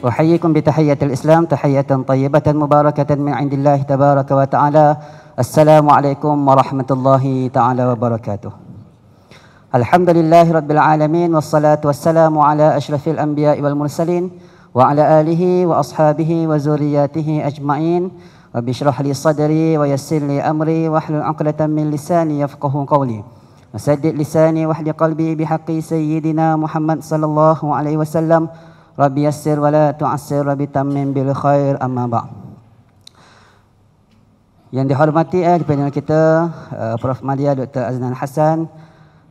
أحييكم بتحية الإسلام تحية طيبة مباركة من عند الله تبارك وتعالى. السلام عليكم ورحمة الله تعالى وبركاته. الحمد لله رب العالمين والصلاة والسلام على أشرف الأنبياء والمرسلين وعلى آله وأصحابه وذرياته أجمعين. رب اشرح لي صدري ويسر لي أمري واحلل عقدة من لساني يفقهوا قولي وسدد لساني واحلل قلبي بحق سيدنا محمد صلى الله عليه وسلم. Rabbi yassir wa la tu'assir, Rabbi tammim bil khair, amma ba'. Yang dihormati di panel kita, Prof. Madya Dr. Aznan Hassan,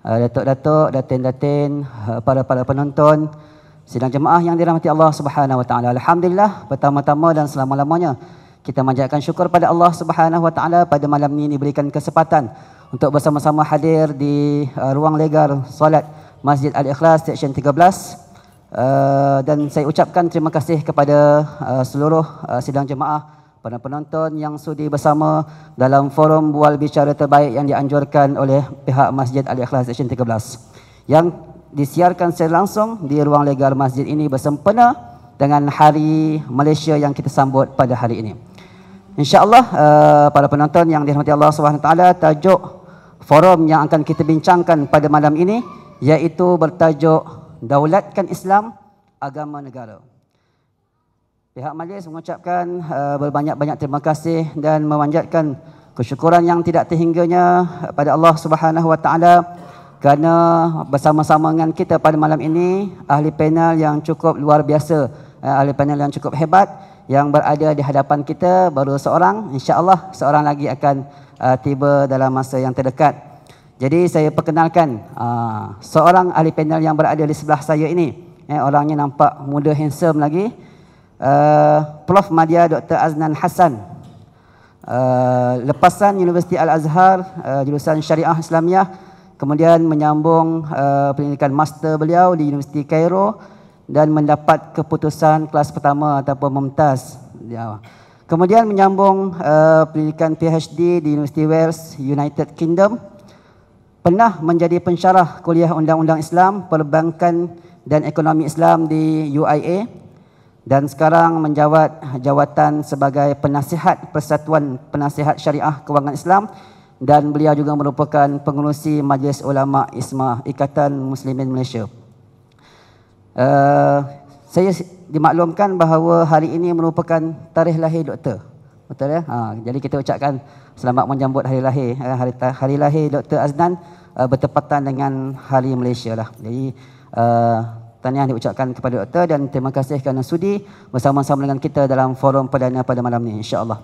Datuk-datuk, datin-datin, para penonton, sidang jemaah yang dirahmati Allah Subhanahu wa taala. Alhamdulillah, pertama-tama dan selama-lamanya kita manjatkan syukur pada Allah Subhanahu wa taala pada malam ini diberikan kesempatan untuk bersama-sama hadir di ruang legar solat Masjid Al-Ikhlas Seksyen 13. Dan saya ucapkan terima kasih kepada seluruh sidang jemaah, para penonton yang sudi bersama dalam forum bual bicara terbaik yang dianjurkan oleh pihak Masjid Al-Ikhlas Seksyen 13 yang disiarkan secara langsung di ruang legar masjid ini bersempena dengan Hari Malaysia yang kita sambut pada hari ini. InsyaAllah para penonton yang dirahmati Allah SWT, tajuk forum yang akan kita bincangkan pada malam ini iaitu bertajuk Daulatkan Islam, Agama Negara. Pihak majlis mengucapkan berbanyak-banyak terima kasih dan memanjatkan kesyukuran yang tidak terhingganya pada Allah Subhanahu wa taala kerana bersama-sama dengan kita pada malam ini ahli panel yang cukup luar biasa, ahli panel yang cukup hebat yang berada di hadapan kita baru seorang, insya-Allah seorang lagi akan tiba dalam masa yang terdekat. Jadi saya perkenalkan seorang ahli panel yang berada di sebelah saya ini. Orangnya nampak muda, handsome lagi. Prof. Madya Dr. Aznan Hassan. Lepasan Universiti Al-Azhar, jurusan Syariah Islamiah. Kemudian menyambung pendidikan master beliau di Universiti Cairo dan mendapat keputusan kelas pertama ataupun mumtaz. Kemudian menyambung pendidikan PhD di Universiti Wales, United Kingdom. Pernah menjadi pensyarah kuliah Undang-Undang Islam, Perbankan dan Ekonomi Islam di UIA dan sekarang menjawat jawatan sebagai penasihat Persatuan Penasihat Syariah Kewangan Islam dan beliau juga merupakan pengerusi Majlis Ulama ISMA, Ikatan Muslimin Malaysia. Saya dimaklumkan bahawa hari ini merupakan tarikh lahir doktor. Betul ya? Jadi kita ucapkan selamat menyambut hari lahir. Hari lahir Dr. Aznan bertepatan dengan Hari Malaysia lah. Jadi tahniah diucapkan kepada doktor dan terima kasih kerana sudi bersama-sama dengan kita dalam forum perdana pada malam ini, insya-Allah.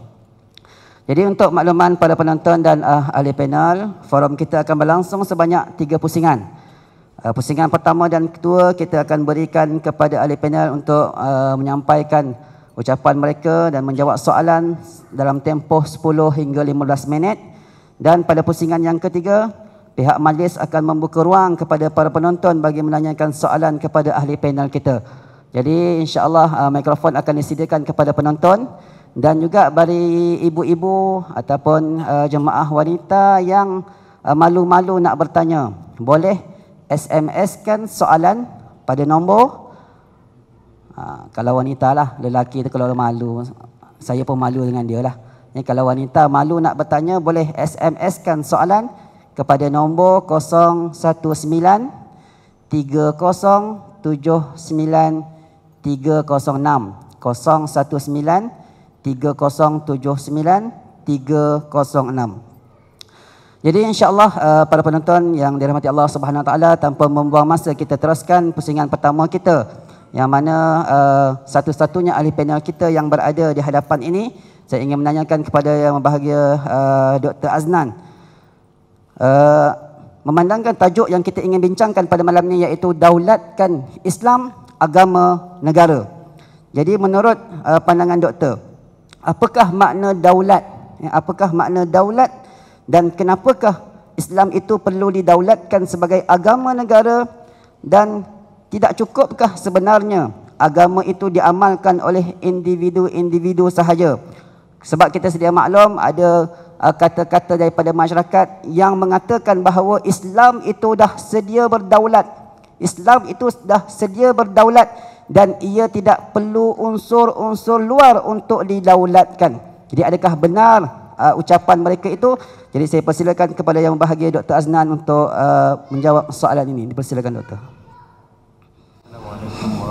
Jadi untuk makluman para penonton dan ahli panel, forum kita akan berlangsung sebanyak 3 pusingan. Pusingan pertama dan kedua kita akan berikan kepada ahli panel untuk menyampaikan ucapan mereka dan menjawab soalan dalam tempoh 10 hingga 15 minit. Dan pada pusingan yang ketiga, pihak majlis akan membuka ruang kepada para penonton bagi menanyakan soalan kepada ahli panel kita. Jadi insya-Allah mikrofon akan disediakan kepada penonton dan juga bagi ibu-ibu ataupun jemaah wanita yang malu-malu nak bertanya, boleh SMS-kan soalan pada nombor kalau wanita lah, lelaki tu kalau malu, saya pun malu dengan dia lah. Kalau wanita malu nak bertanya, boleh SMS-kan soalan kepada nombor 019 3079 306 019 3079 306. Jadi insya-Allah para penonton yang dirahmati Allah Subhanahu wa taala, tanpa membuang masa kita teruskan pusingan pertama kita yang mana satu-satunya ahli panel kita yang berada di hadapan ini. Saya ingin menanyakan kepada yang berbahagia Dr. Aznan, memandangkan tajuk yang kita ingin bincangkan pada malam ini iaitu Daulatkan Islam, Agama Negara. Jadi menurut pandangan doktor, apakah makna daulat? Apakah makna daulat dan kenapakah Islam itu perlu didaulatkan sebagai agama negara, dan tidak cukupkah sebenarnya agama itu diamalkan oleh individu-individu sahaja? Sebab kita sedia maklum ada kata-kata daripada masyarakat yang mengatakan bahawa Islam itu dah sedia berdaulat. Islam itu dah sedia berdaulat dan ia tidak perlu unsur-unsur luar untuk didaulatkan. Jadi adakah benar ucapan mereka itu? Jadi saya persilakan kepada yang berbahagia Dr. Aznan untuk menjawab soalan ini. Dipersilakan Dr.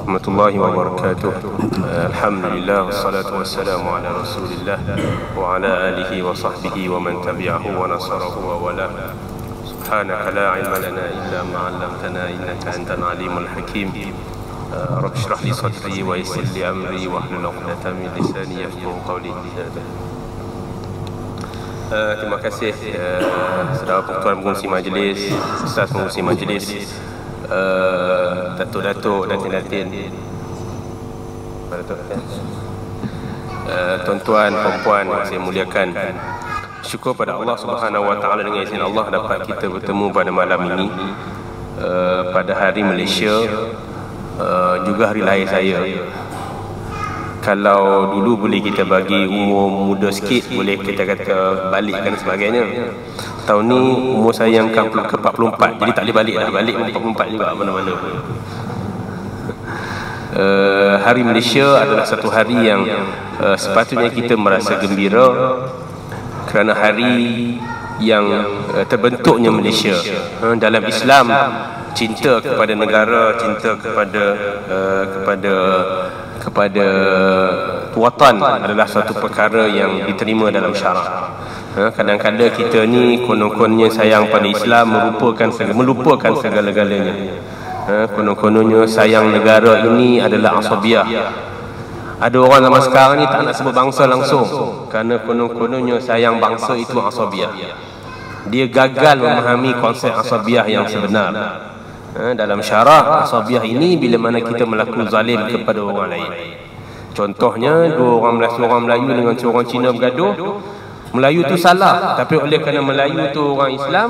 Warahmatullahi wabarakatuh. Alhamdulillah wassalatu wassalamu ala Rasulillah wa ala alihi wa sahbihi wa man tabi'ahu wa nasarahu wa wala. Subhanaka la ilma lana illa ma 'allamtana innaka antal alimul hakim. Rabb shrah li sadri wa yassir li amri wa hlul 'uqdatam min lisani yafqahu qawli. Terima kasih saudara Tuan Pengerusi Majlis, Ustaz Pengerusi Majlis, datuk-datuk, datin-datin, tuan-tuan, perempuan yang saya muliakan. Syukur pada Allah Subhanahu Wa Taala, dengan izin Allah dapat kita bertemu pada malam ini, pada hari Malaysia, juga hari lahir saya. Kalau dulu boleh kita bagi umur muda sikit, boleh kita kata balikkan sebagainya. Tahun ni umur saya yang ke-44, jadi tak boleh balik dah. Balik 44 juga mana-mana. Hari Malaysia adalah satu hari yang sepatutnya kita merasa gembira, kerana hari yang terbentuknya Malaysia. Dalam Islam, cinta kepada negara, cinta kepada watan adalah satu perkara yang diterima dalam syarak. Kadang-kadang kita ni konon-kononnya sayang pada Islam melupakan segala-galanya. Konon-kononnya sayang negara ini adalah asabiah. Ada orang zaman sekarang ni tak nak sebut bangsa langsung, kerana konon-kononnya sayang bangsa itu asabiah. Dia gagal memahami konsep asabiah yang sebenar. Dalam syarak, asabiah ini bila mana kita melakukan zalim kepada orang lain. Contohnya, seorang Melayu dengan seorang Cina bergaduh. Melayu tu salah, tapi oleh kerana Melayu tu orang Islam,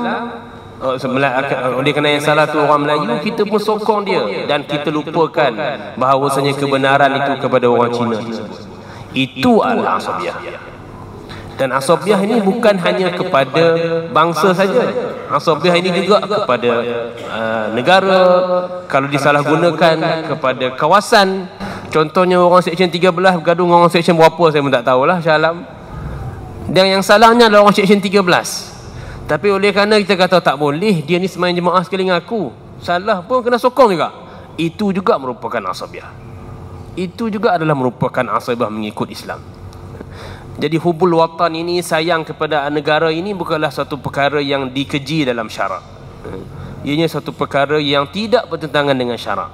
oleh kerana yang salah tu orang Melayu, kita pun sokong dia, dan kita lupakan bahawasanya kebenaran itu kepada orang Cina tersebut. Itu adalah asabiah. Dan asabiah ini bukan hanya kepada bangsa saja. Asabiah ini juga kepada negara, kalau disalahgunakan kepada kawasan. Contohnya orang Seksyen 13 bergaduh dengan orang Seksyen berapa saya pun tak tahulah, Shah Alam. Dan yang salahnya adalah orang Seksyen 13. Tapi oleh kerana kita kata tak boleh, dia ni semain jemaah sekali dengan aku, salah pun kena sokong juga. Itu juga merupakan asabiah. Itu juga adalah merupakan asabiah mengikut Islam. Jadi hubul watan ini, sayang kepada negara ini, bukanlah satu perkara yang dikeji dalam syarak. Ianya satu perkara yang tidak bertentangan dengan syarak.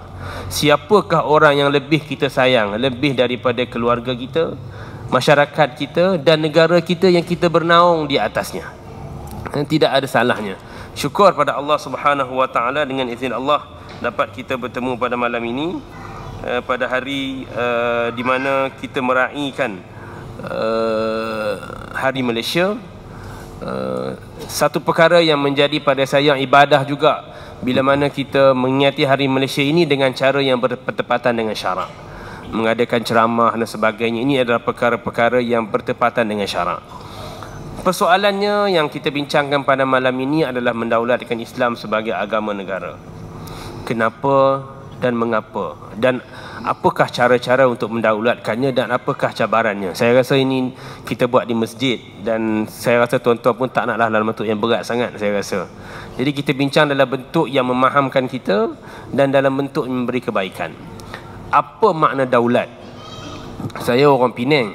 Siapakah orang yang lebih kita sayang, lebih daripada keluarga kita, masyarakat kita, dan negara kita yang kita bernaung di atasnya? Tidak ada salahnya. Syukur pada Allah Subhanahu Wa Taala, dengan izin Allah dapat kita bertemu pada malam ini, pada hari di mana kita meraihkan Hari Malaysia. Satu perkara yang menjadi pada saya ibadah juga, bila mana kita mengingati Hari Malaysia ini dengan cara yang bertepatan dengan syarak, mengadakan ceramah dan sebagainya. Ini adalah perkara-perkara yang bertepatan dengan syarak. Persoalannya yang kita bincangkan pada malam ini adalah mendaulatkan Islam sebagai agama negara. Kenapa dan mengapa, dan apakah cara-cara untuk mendaulatkannya, dan apakah cabarannya? Saya rasa ini kita buat di masjid, dan saya rasa tuan-tuan pun tak naklah dalam bentuk yang berat sangat, saya rasa. Jadi kita bincang dalam bentuk yang memahamkan kita, dan dalam bentuk memberi kebaikan. Apa makna daulat? Saya orang Penang.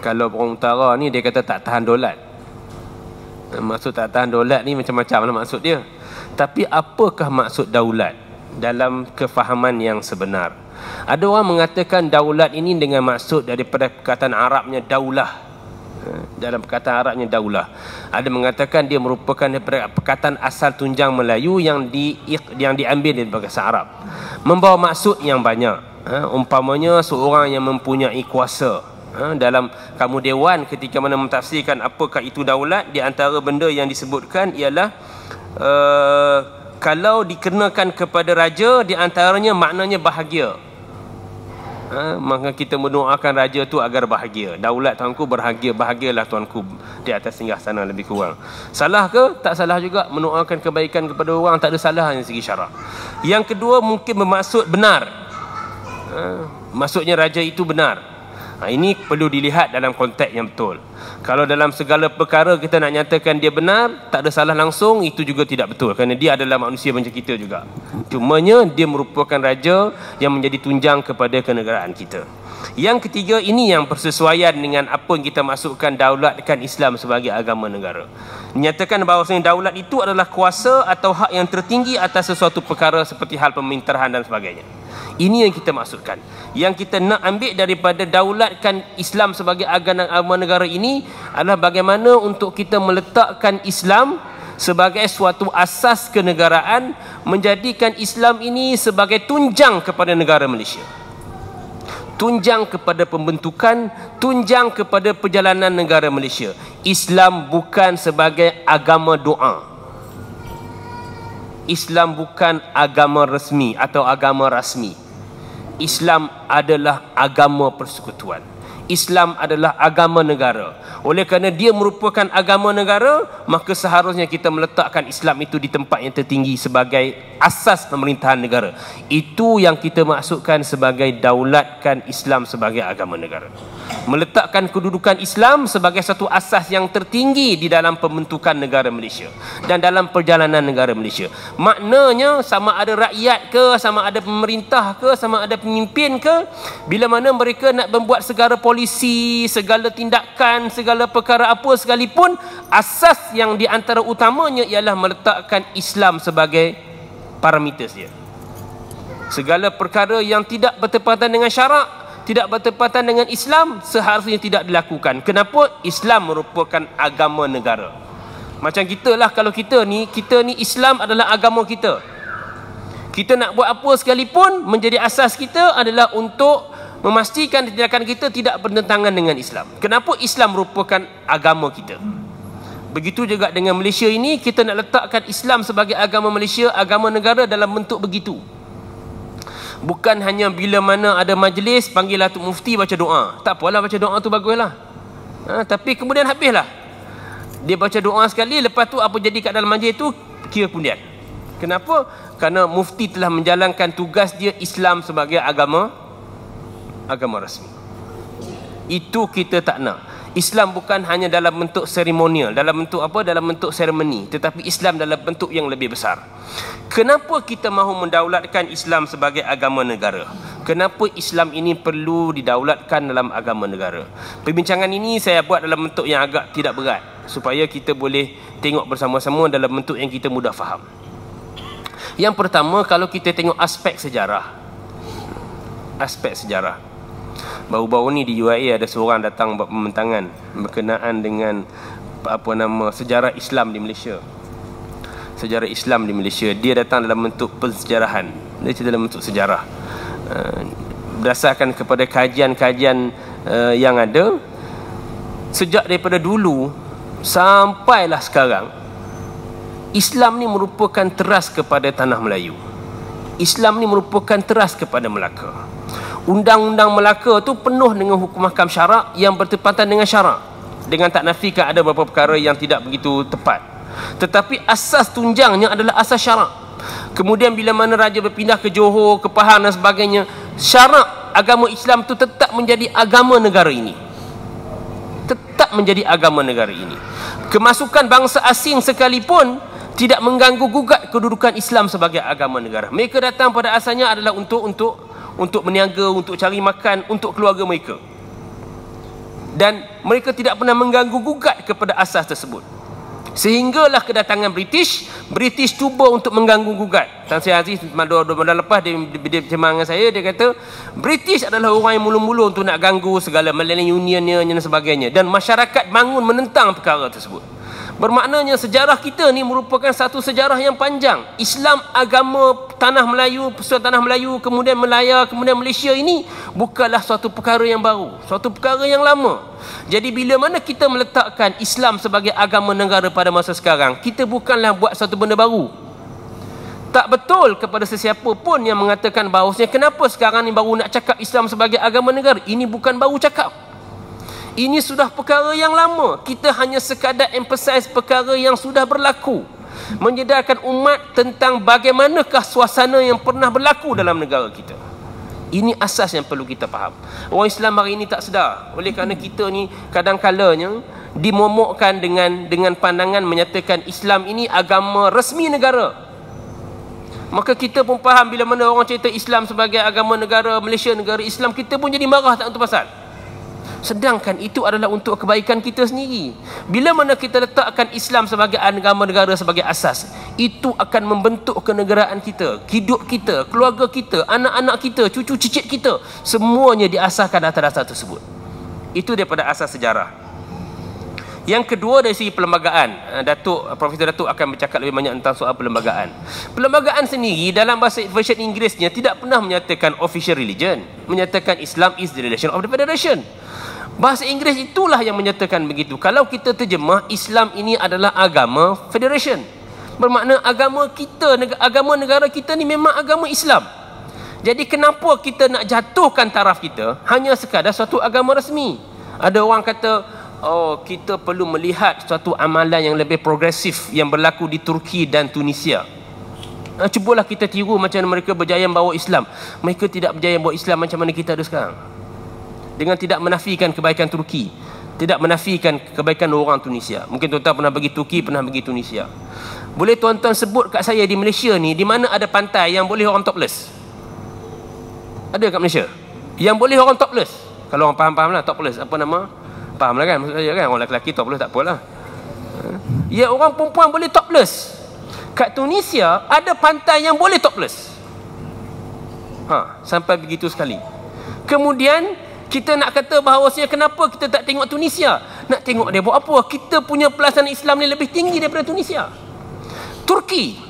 Kalau orang utara ni dia kata tak tahan dolat. Maksud tak tahan dolat ni macam-macam lah maksud dia. Tapi apakah maksud daulat dalam kefahaman yang sebenar? Ada orang mengatakan daulat ini dengan maksud daripada perkataan Arabnya daulah. Dalam perkataan Arabnya daulah. Ada mengatakan dia merupakan daripada perkataan asal tunjang Melayu yang diambil dari bahasa Arab, membawa maksud yang banyak. Umpamanya seorang yang mempunyai kuasa. Dalam kamu dewan ketika mana mentafsirkan apakah itu daulat, di antara benda yang disebutkan ialah kalau dikenakan kepada raja, di antaranya maknanya bahagia. Maka kita mendoakan raja tu agar bahagia. Daulat tuanku berbahagia, bahagialah tuanku di atas singgasana, lebih kurang. Salah ke? Tak salah juga. Mendoakan kebaikan kepada orang tak ada salah dari segi syarak. Yang kedua mungkin bermaksud benar. Maksudnya raja itu benar. Ini perlu dilihat dalam konteks yang betul. Kalau dalam segala perkara kita nak nyatakan dia benar, tak ada salah langsung, itu juga tidak betul, kerana dia adalah manusia macam kita juga. Cumanya dia merupakan raja yang menjadi tunjang kepada kenegaraan kita. Yang ketiga, ini yang persesuaian dengan apa yang kita masukkan daulatkan Islam sebagai agama negara. Menyatakan bahawa daulat itu adalah kuasa atau hak yang tertinggi atas sesuatu perkara seperti hal pemerintahan dan sebagainya. Ini yang kita maksudkan. Yang kita nak ambil daripada daulatkan Islam sebagai agama negara ini adalah bagaimana untuk kita meletakkan Islam sebagai suatu asas kenegaraan, menjadikan Islam ini sebagai tunjang kepada negara Malaysia, tunjang kepada pembentukan, tunjang kepada perjalanan negara Malaysia. Islam bukan sebagai agama doa. Islam bukan agama resmi atau agama rasmi. Islam adalah agama persekutuan. Islam adalah agama negara. Oleh kerana dia merupakan agama negara, maka seharusnya kita meletakkan Islam itu di tempat yang tertinggi sebagai asas pemerintahan negara. Itu yang kita maksudkan sebagai daulatkan Islam sebagai agama negara. Meletakkan kedudukan Islam sebagai satu asas yang tertinggi di dalam pembentukan negara Malaysia dan dalam perjalanan negara Malaysia. Maknanya sama ada rakyat ke, sama ada pemerintah ke, sama ada pemimpin ke, bila mana mereka nak membuat segala polisi, segala tindakan, segala perkara apa sekalipun, asas yang di antara utamanya ialah meletakkan Islam sebagai parameter dia. Segala perkara yang tidak bertepatan dengan syarak, tidak bertepatan dengan Islam, seharusnya tidak dilakukan. Kenapa? Islam merupakan agama negara. Macam kita lah, kalau kita ni Islam adalah agama kita. Kita nak buat apa sekalipun, menjadi asas kita adalah untuk memastikan tindakan kita tidak bertentangan dengan Islam. Kenapa? Islam merupakan agama kita. Begitu juga dengan Malaysia ini, kita nak letakkan Islam sebagai agama Malaysia, agama negara dalam bentuk begitu. Bukan hanya bila mana ada majlis, panggil Datuk Mufti baca doa. Tak apalah, baca doa tu baguslah. Tapi kemudian habislah. Dia baca doa sekali, lepas tu apa jadi kat dalam majlis tu, kira kemudian. Kenapa? Kerana Mufti telah menjalankan tugas dia Islam sebagai agama rasmi. Itu kita tak nak. Islam bukan hanya dalam bentuk seremonial, dalam bentuk apa? Dalam bentuk seremoni, tetapi Islam dalam bentuk yang lebih besar. Kenapa kita mahu mendaulatkan Islam sebagai agama negara? Kenapa Islam ini perlu didaulatkan dalam agama negara? Perbincangan ini saya buat dalam bentuk yang agak tidak berat, supaya kita boleh tengok bersama-sama dalam bentuk yang kita mudah faham. Yang pertama, kalau kita tengok aspek sejarah. Baru-baru ni di UIA ada seorang datang buat pembentangan berkenaan dengan sejarah Islam di Malaysia. Sejarah Islam di Malaysia. Dia datang dalam bentuk pensejarahan. Dia cerita dalam bentuk sejarah. Berdasarkan kepada kajian-kajian yang ada, sejak daripada dulu sampailah sekarang, Islam ni merupakan teras kepada tanah Melayu. Islam ni merupakan teras kepada Melaka. Undang-undang Melaka tu penuh dengan hukum mahkam syarak yang bertepatan dengan syarak. Dengan tak nafikan ada beberapa perkara yang tidak begitu tepat, tetapi asas tunjangnya adalah asas syarak. Kemudian bila mana raja berpindah ke Johor, ke Pahang dan sebagainya, syarak agama Islam tu tetap menjadi agama negara ini. Tetap menjadi agama negara ini. Kemasukan bangsa asing sekalipun tidak mengganggu gugat kedudukan Islam sebagai agama negara. Mereka datang pada asalnya adalah untuk berniaga, untuk cari makan, untuk keluarga mereka. Dan mereka tidak pernah mengganggu gugat kepada asas tersebut. Sehinggalah kedatangan British cuba untuk mengganggu gugat. Tan Sri Aziz bulan lepas dia bercakap dengan saya, dia kata British adalah orang yang mula-mula untuk nak ganggu segala Millennium Unionnya dan sebagainya. Dan masyarakat bangun menentang perkara tersebut. Bermaknanya sejarah kita ni merupakan satu sejarah yang panjang. Islam, agama tanah Melayu, persatuan tanah Melayu, kemudian Melaya, kemudian Malaysia ini bukanlah suatu perkara yang baru, suatu perkara yang lama. Jadi bila mana kita meletakkan Islam sebagai agama negara pada masa sekarang, kita bukanlah buat satu benda baru. Tak betul kepada sesiapa pun yang mengatakan bahawasanya kenapa sekarang ni baru nak cakap Islam sebagai agama negara. Ini bukan baru cakap. Ini sudah perkara yang lama. Kita hanya sekadar emphasize perkara yang sudah berlaku, menyedarkan umat tentang bagaimanakah suasana yang pernah berlaku dalam negara kita. Ini asas yang perlu kita faham. Orang Islam hari ini tak sedar. Oleh kerana kita ni kadang-kalanya dimomokkan dengan pandangan menyatakan Islam ini agama resmi negara. Maka kita pun faham bila mana orang cerita Islam sebagai agama negara, Malaysia negara Islam, kita pun jadi marah tak untuk pasal. Sedangkan itu adalah untuk kebaikan kita sendiri. Bila mana kita letakkan Islam sebagai agama negara sebagai asas, itu akan membentuk kenegaraan kita, hidup kita, keluarga kita, anak-anak kita, cucu cicit kita, semuanya diasaskan atas dasar tersebut. Itu daripada asas sejarah. Yang kedua dari segi perlembagaan, Profesor Datuk akan bercakap lebih banyak tentang soal perlembagaan. Perlembagaan sendiri dalam bahasa version Inggerisnya tidak pernah menyatakan official religion, menyatakan Islam is the religion of the federation. Bahasa Inggeris itulah yang menyatakan begitu. Kalau kita terjemah, Islam ini adalah agama federation, bermakna agama kita, agama negara kita ni memang agama Islam. Jadi kenapa kita nak jatuhkan taraf kita hanya sekadar suatu agama resmi? Ada orang kata, oh, kita perlu melihat suatu amalan yang lebih progresif yang berlaku di Turki dan Tunisia. Cubalah kita tiru macam mana mereka berjaya bawa Islam. Mereka tidak berjaya bawa Islam macam mana kita ada sekarang. Dengan tidak menafikan kebaikan Turki, tidak menafikan kebaikan orang Tunisia. Mungkin tuan-tuan pernah pergi Turki, pernah pergi Tunisia. Boleh tuan-tuan sebut kat saya di Malaysia ni, di mana ada pantai yang boleh orang topless? Ada kat Malaysia yang boleh orang topless? Kalau orang faham-faham lah topless, apa nama? Faham lah kan maksud saya kan? Orang lelaki topless tak apalah. Ya, orang perempuan boleh topless. Kat Tunisia ada pantai yang boleh topless. Sampai begitu sekali. Kemudian kita nak kata bahawasanya kenapa kita tak tengok Tunisia? Nak tengok dia buat apa? Kita punya pelaksanaan Islam ni lebih tinggi daripada Tunisia. Turki.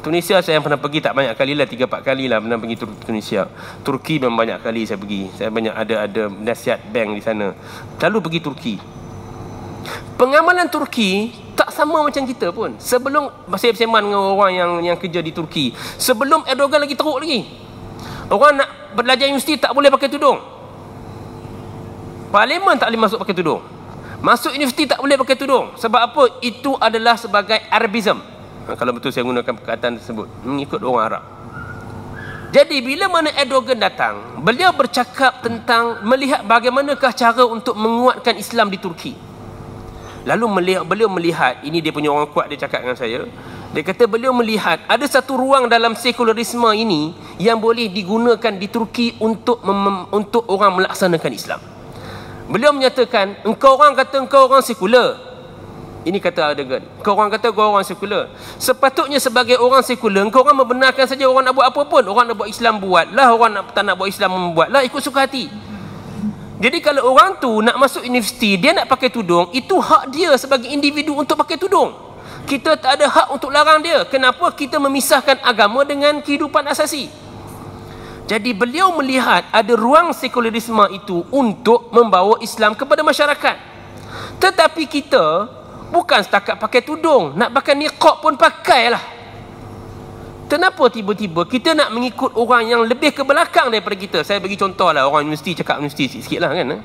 Tunisia saya pernah pergi tak banyak kali lah, 3-4 kali lah pernah pergi Tunisia. Turki memang banyak kali saya pergi. Saya banyak ada nasihat bank di sana. Lalu pergi Turki. Pengamalan Turki tak sama macam kita pun. Sebelum saya berseman dengan orang yang kerja di Turki, sebelum Erdogan lagi teruk lagi. Orang nak belajar universiti tak boleh pakai tudung. Parlimen tak boleh masuk pakai tudung. Masuk universiti tak boleh pakai tudung. Sebab apa? Itu adalah sebagai Arabism. Kalau betul saya gunakan perkataan tersebut, mengikut orang Arab. Jadi bila mana Erdogan datang, beliau bercakap tentang melihat bagaimanakah cara untuk menguatkan Islam di Turki. Lalu beliau melihat, ini dia punya orang kuat, dia cakap dengan saya. Dia kata beliau melihat ada satu ruang dalam sekularisme ini yang boleh digunakan di Turki untuk orang melaksanakan Islam. Beliau menyatakan, engkau orang kata engkau orang sekular. Ini kata Erdogan. Engkau orang kata engkau orang sekular. Sepatutnya sebagai orang sekular, engkau orang membenarkan saja orang nak buat apa pun. Orang nak buat Islam, buatlah. Orang tak nak buat Islam, membuatlah ikut suka hati. Jadi kalau orang tu nak masuk universiti, dia nak pakai tudung, itu hak dia sebagai individu untuk pakai tudung. Kita tak ada hak untuk larang dia. Kenapa kita memisahkan agama dengan kehidupan asasi? Jadi beliau melihat ada ruang sekularisme itu untuk membawa Islam kepada masyarakat. Tetapi kita bukan setakat pakai tudung, nak pakai niqab pun pakailah. Kenapa tiba-tiba kita nak mengikut orang yang lebih ke belakang daripada kita? Saya bagi contoh lah, orang universiti cakap universiti sikit lah kan.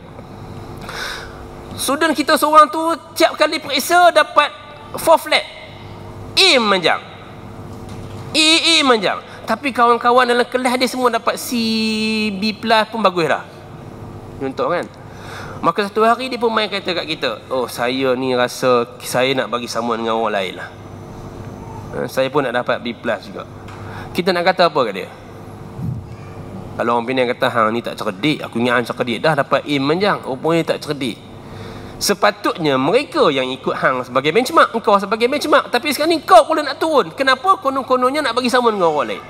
Student kita seorang tu tiap kali periksa dapat 4 flat, A menjang, A menjang. Tapi kawan-kawan dalam kelas dia semua dapat C, B plus pun bagus dah. Contoh kan. Maka satu hari dia pun main kata kat kita, oh saya ni rasa saya nak bagi sama dengan orang lain lah. Saya pun nak dapat B plus juga. Kita nak kata apa kat dia? Kalau orang Penang kata, hang ni tak cerdik, aku ingat hang cerdik, dah dapat A menjang, rupanya tak cerdik. Sepatutnya mereka yang ikut hang sebagai benchmark, engkau sebagai benchmark. Tapi sekarang ni kau pula nak turun. Kenapa? Konon-kononnya nak bagi sama dengan orang lain.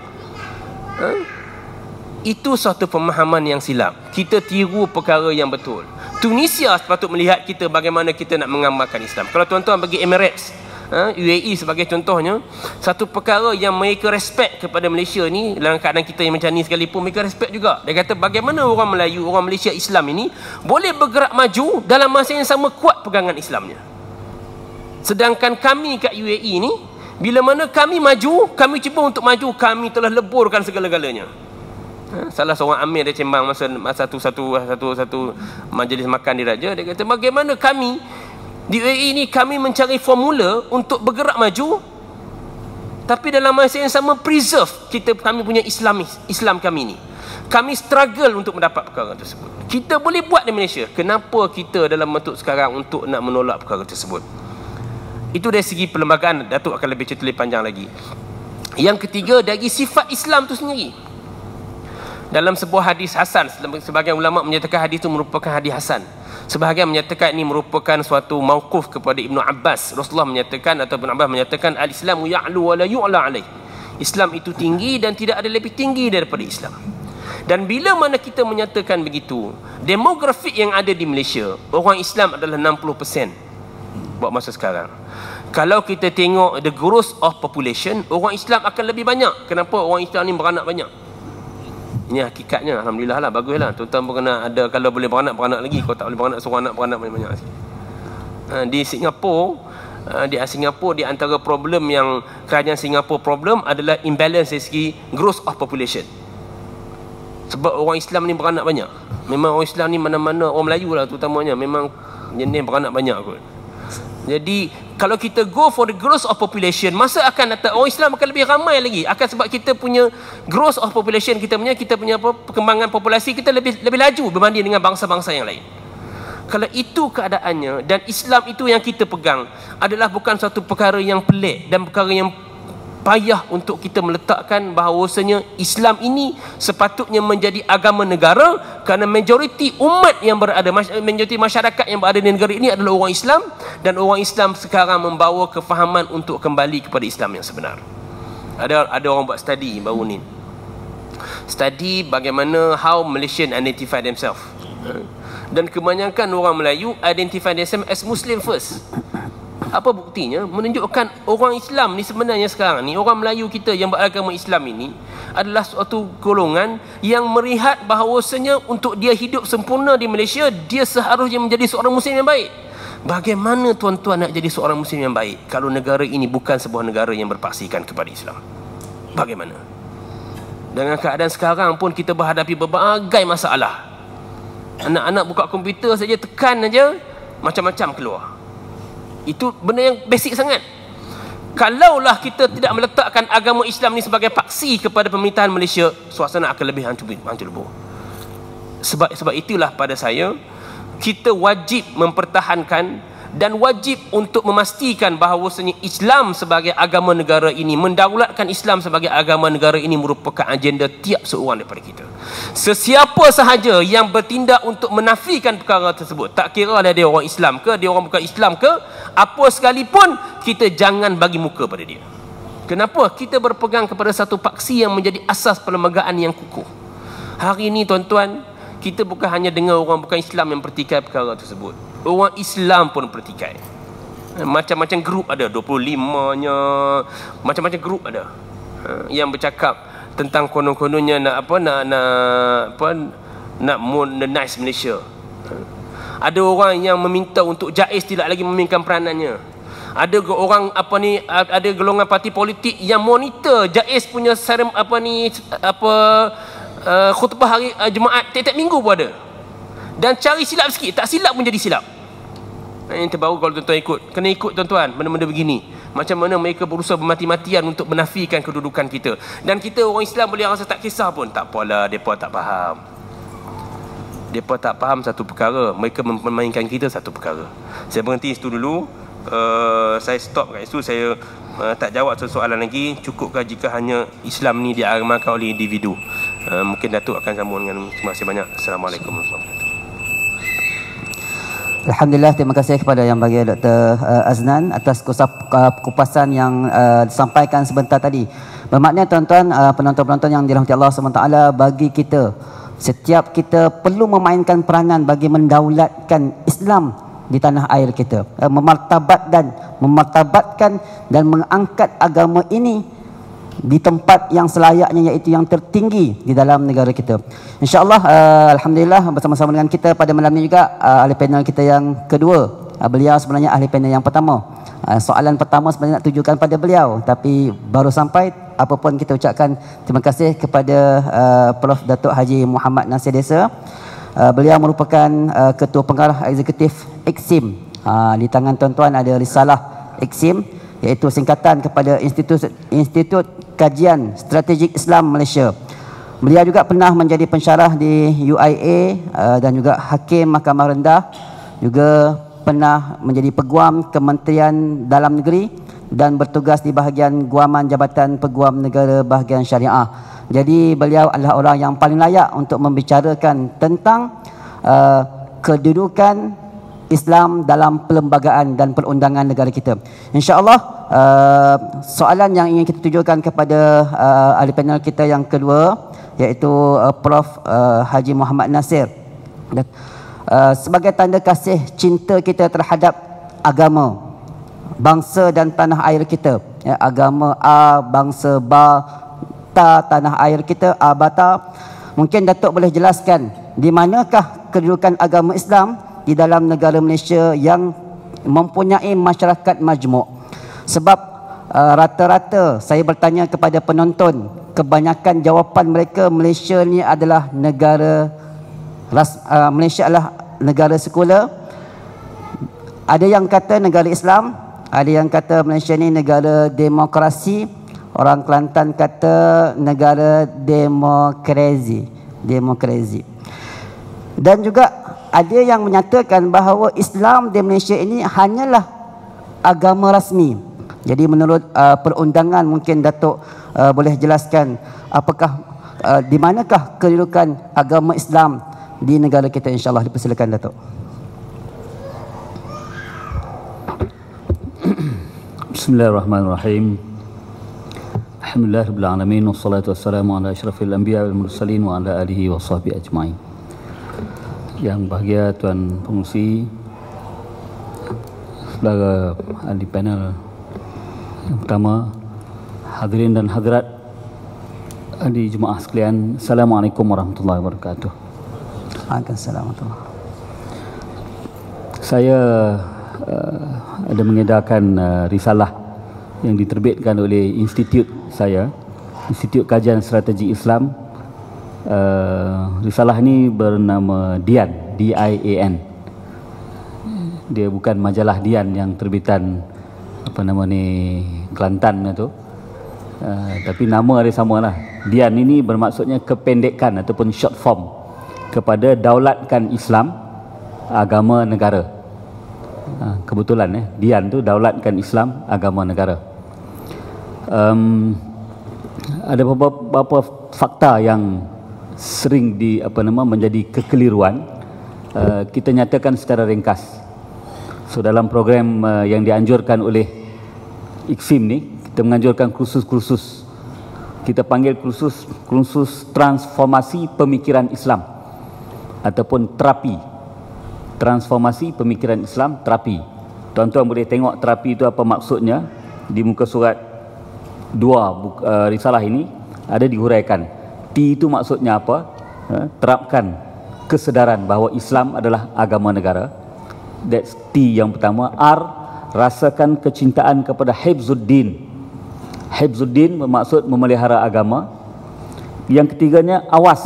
Itu suatu pemahaman yang silap. Kita tiru perkara yang betul. Tunisia sepatut melihat kita bagaimana kita nak mengamalkan Islam. Kalau tuan-tuan pergi Emirates, UAE sebagai contohnya, satu perkara yang mereka respect kepada Malaysia ni, dalam keadaan kita yang macam ni sekalipun, mereka respect juga. Dia kata bagaimana orang Melayu, orang Malaysia Islam ini boleh bergerak maju dalam masa yang sama kuat pegangan Islamnya. Sedangkan kami kat UAE ni, bila mana kami maju, kami cuba untuk maju, kami telah leburkan segala-galanya. Salah seorang amir dia cembang masa satu majlis makan di Raja, dia kata bagaimana kami di UAE ni kami mencari formula untuk bergerak maju, tapi dalam masa yang sama preserve kami punya Islam kami ni. Kami struggle untuk mendapat perkara tersebut. Kita boleh buat di Malaysia. Kenapa kita dalam bentuk sekarang untuk nak menolak perkara tersebut? Itu dari segi perlembagaan. Datuk akan lebih cerita lebih panjang lagi. Yang ketiga, dari sifat Islam itu sendiri. Dalam sebuah hadis hasan, sebahagian ulama menyatakan hadis itu merupakan hadis hasan. Sebahagian menyatakan ini merupakan suatu mauquf kepada Ibnu Abbas. Rasulullah menyatakan atau Ibnu Abbas menyatakan al-Islamu ya'lu wa la yu'la alaih. Islam itu tinggi dan tidak ada lebih tinggi daripada Islam. Dan bila mana kita menyatakan begitu, demografik yang ada di Malaysia, orang Islam adalah 60% buat masa sekarang. Kalau kita tengok the growth of population, orang Islam akan lebih banyak. Kenapa orang Islam ni beranak banyak? Ini hakikatnya, alhamdulillah lah, baguslah. Tuan-tuan pun kena ada, kalau boleh beranak lagi. Kalau tak boleh beranak, suruh anak beranak banyak-banyak. Di Singapura, di antara problem yang kerajaan Singapura problem adalah imbalance dari segi growth of population. Sebab orang Islam ni beranak banyak. Memang orang Islam ni mana-mana, orang Melayu lah terutamanya, memang jenis beranak banyak kot. Jadi kalau kita go for the growth of population, masa akan datang orang Islam akan lebih ramai lagi. Akan sebab kita punya growth of population, kita punya perkembangan populasi kita lebih laju berbanding dengan bangsa-bangsa yang lain. Kalau itu keadaannya, dan Islam itu yang kita pegang adalah bukan satu perkara yang pelik dan perkara yang payah untuk kita meletakkan bahawasanya Islam ini sepatutnya menjadi agama negara, kerana majoriti umat yang berada, majoriti masyarakat yang berada di negara ini adalah orang Islam, dan orang Islam sekarang membawa kefahaman untuk kembali kepada Islam yang sebenar. Ada orang buat study baru ni, study bagaimana how Malaysian identify themselves, dan kebanyakan orang Melayu identify themselves as Muslim first. Apa buktinya? Menunjukkan orang Islam ni sebenarnya sekarang ni, orang Melayu kita yang beragama Islam ini adalah suatu golongan yang melihat bahawasanya untuk dia hidup sempurna di Malaysia, dia seharusnya menjadi seorang Muslim yang baik. Bagaimana tuan-tuan nak jadi seorang Muslim yang baik kalau negara ini bukan sebuah negara yang berpaksikan kepada Islam? Bagaimana? Dengan keadaan sekarang pun kita berhadapi berbagai masalah. Anak-anak buka komputer saja, tekan saja, macam-macam keluar. Itu benda yang basic sangat. Kalaulah kita tidak meletakkan agama Islam ni sebagai paksi kepada pemerintahan Malaysia, suasana akan lebih hancur lebur. Sebab itulah pada saya, kita wajib mempertahankan dan wajib untuk memastikan bahawasanya Islam sebagai agama negara ini, mendaulatkan Islam sebagai agama negara ini merupakan agenda tiap seorang daripada kita. Sesiapa sahaja yang bertindak untuk menafikan perkara tersebut, tak kira dia orang Islam ke, dia orang bukan Islam ke, apa sekalipun, kita jangan bagi muka pada dia. Kenapa? Kita berpegang kepada satu paksi yang menjadi asas perlembagaan yang kukuh. Hari ini tuan-tuan, kita bukan hanya dengar orang bukan Islam yang pertikai perkara tersebut, orang Islam pun pertikai. Macam-macam grup ada, 25-nya, macam-macam grup ada yang bercakap tentang konon-kononnya nak modernize Malaysia. Ada orang yang meminta untuk JAIS tidak lagi memainkan peranannya. Ada orang ada golongan parti politik yang monitor JAIS punya khutbah hari Jumaat tiap-tiap minggu pun ada. Dan cari silap sikit, tak silap pun jadi silap. Yang terbaru kalau tuan-tuan ikut, kena ikut tuan-tuan benda-benda begini. Macam mana mereka berusaha bermati-matian untuk menafikan kedudukan kita. Dan kita orang Islam boleh rasa tak kisah pun. Tak apalah, mereka tak faham. Mereka tak faham satu perkara, mereka memainkan kita satu perkara. Saya berhenti situ dulu. Saya stop kat situ. Saya tak jawab soalan lagi. Cukupkah jika hanya Islam ni diagamakan oleh individu? Mungkin Datuk akan sambung dengan. Terima kasih banyak. Assalamualaikum warahmatullahi wabarakatuh. Alhamdulillah, terima kasih kepada Yang Bahagia Dr. Aznan atas kupasan yang disampaikan sebentar tadi. Bermakna tuan-tuan, penonton-penonton yang dirahmati Allah SWT, bagi kita, setiap kita perlu memainkan peranan bagi mendaulatkan Islam di tanah air kita, memartabatkan dan mengangkat agama ini di tempat yang selayaknya, iaitu yang tertinggi di dalam negara kita. InsyaAllah, alhamdulillah, bersama-sama dengan kita pada malam ini juga ahli panel kita yang kedua. Beliau sebenarnya ahli panel yang pertama. Soalan pertama sebenarnya nak tujukan pada beliau, tapi baru sampai. Apapun kita ucapkan terima kasih kepada Prof. Datuk Haji Muhammad Nasir Desa. Beliau merupakan Ketua Pengarah Eksekutif IKSIM. Di tangan tuan-tuan ada risalah IKSIM, iaitu singkatan kepada Institut Kajian Strategik Islam Malaysia. Beliau juga pernah menjadi pensyarah di UIA dan juga Hakim Mahkamah Rendah, juga pernah menjadi Peguam Kementerian Dalam Negeri dan bertugas di bahagian Guaman Jabatan Peguam Negara bahagian Syariah. Jadi beliau adalah orang yang paling layak untuk membicarakan tentang kedudukan Islam dalam perlembagaan dan perundangan negara kita. InsyaAllah soalan yang ingin kita tujukan kepada ahli panel kita yang kedua, iaitu Prof. Haji Muhammad Nasir. Sebagai tanda kasih cinta kita terhadap agama, bangsa dan tanah air kita. Ya, agama A, bangsa Ba, Ta, tanah air kita, A, Bata. Mungkin Datuk boleh jelaskan di manakah kedudukan agama Islam di dalam negara Malaysia yang mempunyai masyarakat majmuk. Sebab rata-rata saya bertanya kepada penonton, kebanyakan jawapan mereka Malaysia ni adalah negara Malaysia adalah negara sekular. Ada yang kata negara Islam, ada yang kata Malaysia ni negara demokrasi, orang Kelantan kata negara demokrasi. Dan juga ada yang menyatakan bahawa Islam di Malaysia ini hanyalah agama rasmi. Jadi menurut perundangan, mungkin Datuk boleh jelaskan apakah di manakah kedudukan agama Islam di negara kita, insya-Allah. Dipersilakan Datuk. Bismillahirrahmanirrahim. Alhamdulillahirabbil alamin wassalatu wassalamu ala asyrafil anbiya wal mursalin wa ala alihi washabbihi ajmain. Yang bahagia Tuan Pengerusi, saudara ahli panel yang pertama, hadirin dan hadirat ahli jemaah sekalian, Assalamualaikum warahmatullahi wabarakatuh. Waalaikumsalam warahmatullahi. Saya ada mengedarkan risalah yang diterbitkan oleh institut saya, Institut Kajian Strategi Islam. Risalah ini bernama DIAN, D-I-A-N. Dia bukan majalah DIAN yang terbitan Kelantan tu, tapi nama dia samalah. DIAN ini bermaksudnya kependekan ataupun short form kepada Daulatkan Islam Agama Negara. Kebetulan DIAN tu Daulatkan Islam Agama Negara. Ada beberapa fakta yang sering menjadi kekeliruan. Kita nyatakan secara ringkas. So dalam program yang dianjurkan oleh IKSIM ni, kita menganjurkan kursus-kursus. Kita panggil kursus transformasi pemikiran Islam ataupun terapi. Transformasi pemikiran Islam, terapi. Tuan-tuan boleh tengok terapi itu apa maksudnya di muka surat 2 risalah ini ada dihuraikan. T itu maksudnya apa? Terapkan kesedaran bahawa Islam adalah agama negara. That's T yang pertama. R, rasakan kecintaan kepada Hifzuddin. Hifzuddin bermaksud memelihara agama. Yang ketiganya, awas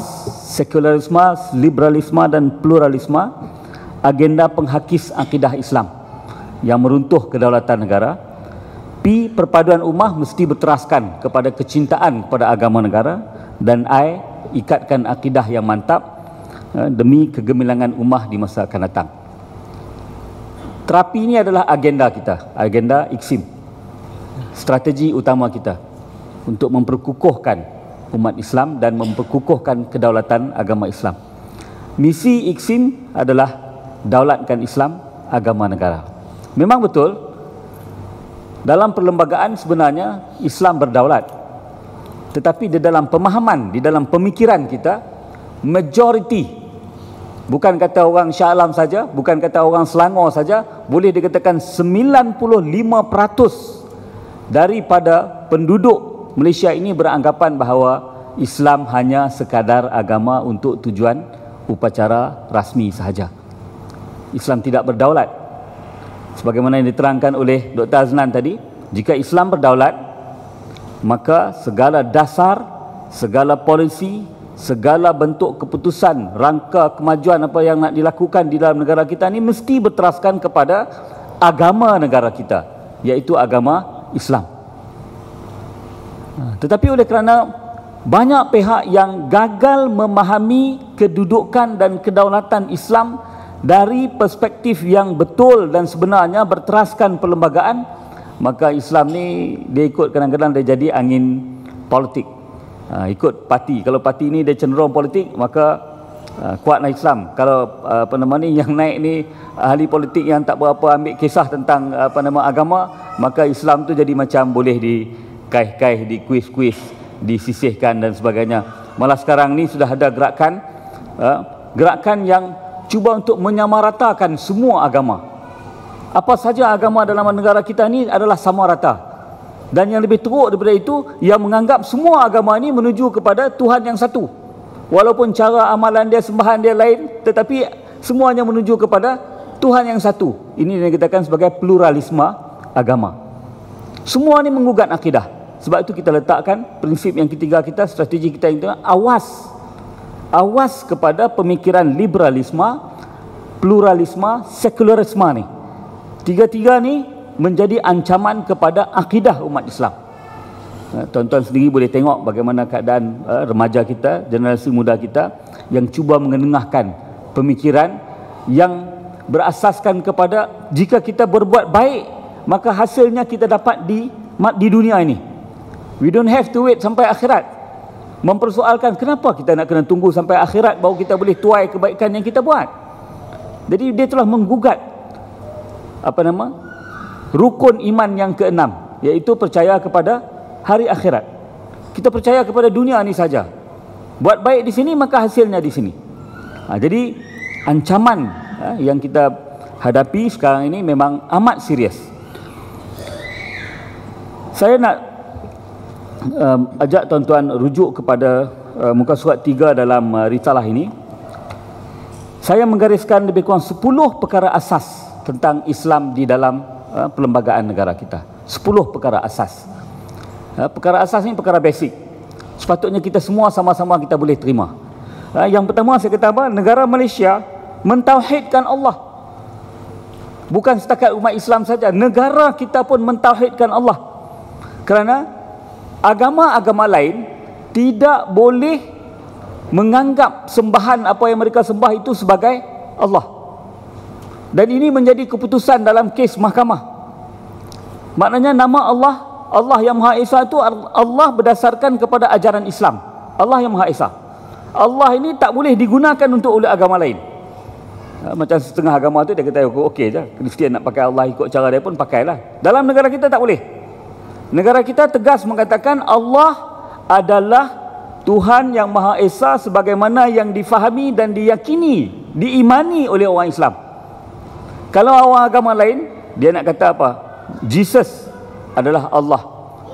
sekularisme, liberalisme dan pluralisme, agenda penghakis akidah Islam yang meruntuh kedaulatan negara. P, perpaduan ummah mesti berteraskan kepada kecintaan kepada agama negara. Dan I, ikatkan akidah yang mantap demi kegemilangan ummah di masa akan datang. Terapi ini adalah agenda kita, agenda IKSIM, strategi utama kita untuk memperkukuhkan umat Islam dan memperkukuhkan kedaulatan agama Islam. Misi IKSIM adalah daulatkan Islam agama negara. Memang betul, dalam perlembagaan sebenarnya Islam berdaulat. Tetapi di dalam pemahaman, di dalam pemikiran kita, majoriti, bukan kata orang Shah Alam saja, bukan kata orang Selangor saja, boleh dikatakan 95% daripada penduduk Malaysia ini beranggapan bahawa Islam hanya sekadar agama untuk tujuan upacara rasmi sahaja. Islam tidak berdaulat. Sebagaimana yang diterangkan oleh Dr. Aznan tadi, jika Islam berdaulat, maka segala dasar, segala polisi, segala bentuk keputusan, rangka kemajuan apa yang nak dilakukan di dalam negara kita ni mesti berteraskan kepada agama negara kita, iaitu agama Islam. Tetapi oleh kerana banyak pihak yang gagal memahami kedudukan dan kedaulatan Islam dari perspektif yang betul dan sebenarnya berteraskan perlembagaan. Maka Islam ni dia ikut, kadang-kadang dia jadi angin politik, ikut parti. Kalau parti ni dia cenderung politik, maka kuatlah Islam. Kalau yang naik ni ahli politik yang tak berapa ambil kisah tentang agama, maka Islam tu jadi macam boleh dikaih-kaih, dikuis-kuis, disisihkan dan sebagainya. Malah sekarang ni sudah ada gerakan yang cuba untuk menyamaratakan semua agama. Apa saja agama dalam negara kita ni adalah sama rata. Dan yang lebih teruk daripada itu, yang menganggap semua agama ini menuju kepada Tuhan yang satu. Walaupun cara amalan dia, sembahan dia lain, tetapi semuanya menuju kepada Tuhan yang satu. Ini yang dikatakan sebagai pluralisme agama. Semua ini menggugat akidah. Sebab itu kita letakkan prinsip yang ketiga kita, strategi kita itu, awas kepada pemikiran liberalisme, pluralisme, sekularisme ni. Tiga-tiga ni menjadi ancaman kepada akidah umat Islam. Tuan-tuan sendiri boleh tengok bagaimana keadaan remaja kita, generasi muda kita yang cuba mengenengahkan pemikiran yang berasaskan kepada jika kita berbuat baik, maka hasilnya kita dapat di dunia ini. We don't have to wait sampai akhirat. Mempersoalkan kenapa kita nak kena tunggu sampai akhirat baru kita boleh tuai kebaikan yang kita buat. Jadi dia telah menggugat rukun iman yang keenam, iaitu percaya kepada hari akhirat. Kita percaya kepada dunia ni saja. Buat baik di sini maka hasilnya di sini. Jadi ancaman yang kita hadapi sekarang ini memang amat serius. Saya nak ajak tuan-tuan rujuk kepada muka surat 3 dalam risalah ini. Saya menggariskan lebih kurang 10 perkara asas tentang Islam di dalam perlembagaan negara kita. 10 perkara asas. Perkara asas ni perkara basic. Sepatutnya kita semua sama-sama kita boleh terima. Yang pertama saya kata negara Malaysia mentauhidkan Allah. Bukan setakat umat Islam saja, negara kita pun mentauhidkan Allah. Kerana agama-agama lain tidak boleh menganggap sembahan apa yang mereka sembah itu sebagai Allah. Dan ini menjadi keputusan dalam kes mahkamah. Maknanya nama Allah, Allah yang Maha Esa itu Allah berdasarkan kepada ajaran Islam. Allah yang Maha Esa. Allah ini tak boleh digunakan untuk oleh agama lain. Macam setengah agama tu dia kata okey je, Kristian nak pakai Allah ikut cara dia pun pakailah. Dalam negara kita tak boleh. Negara kita tegas mengatakan Allah adalah Tuhan yang Maha Esa sebagaimana yang difahami dan diyakini, diimani oleh orang Islam. Kalau orang agama lain, dia nak kata apa? Jesus adalah Allah,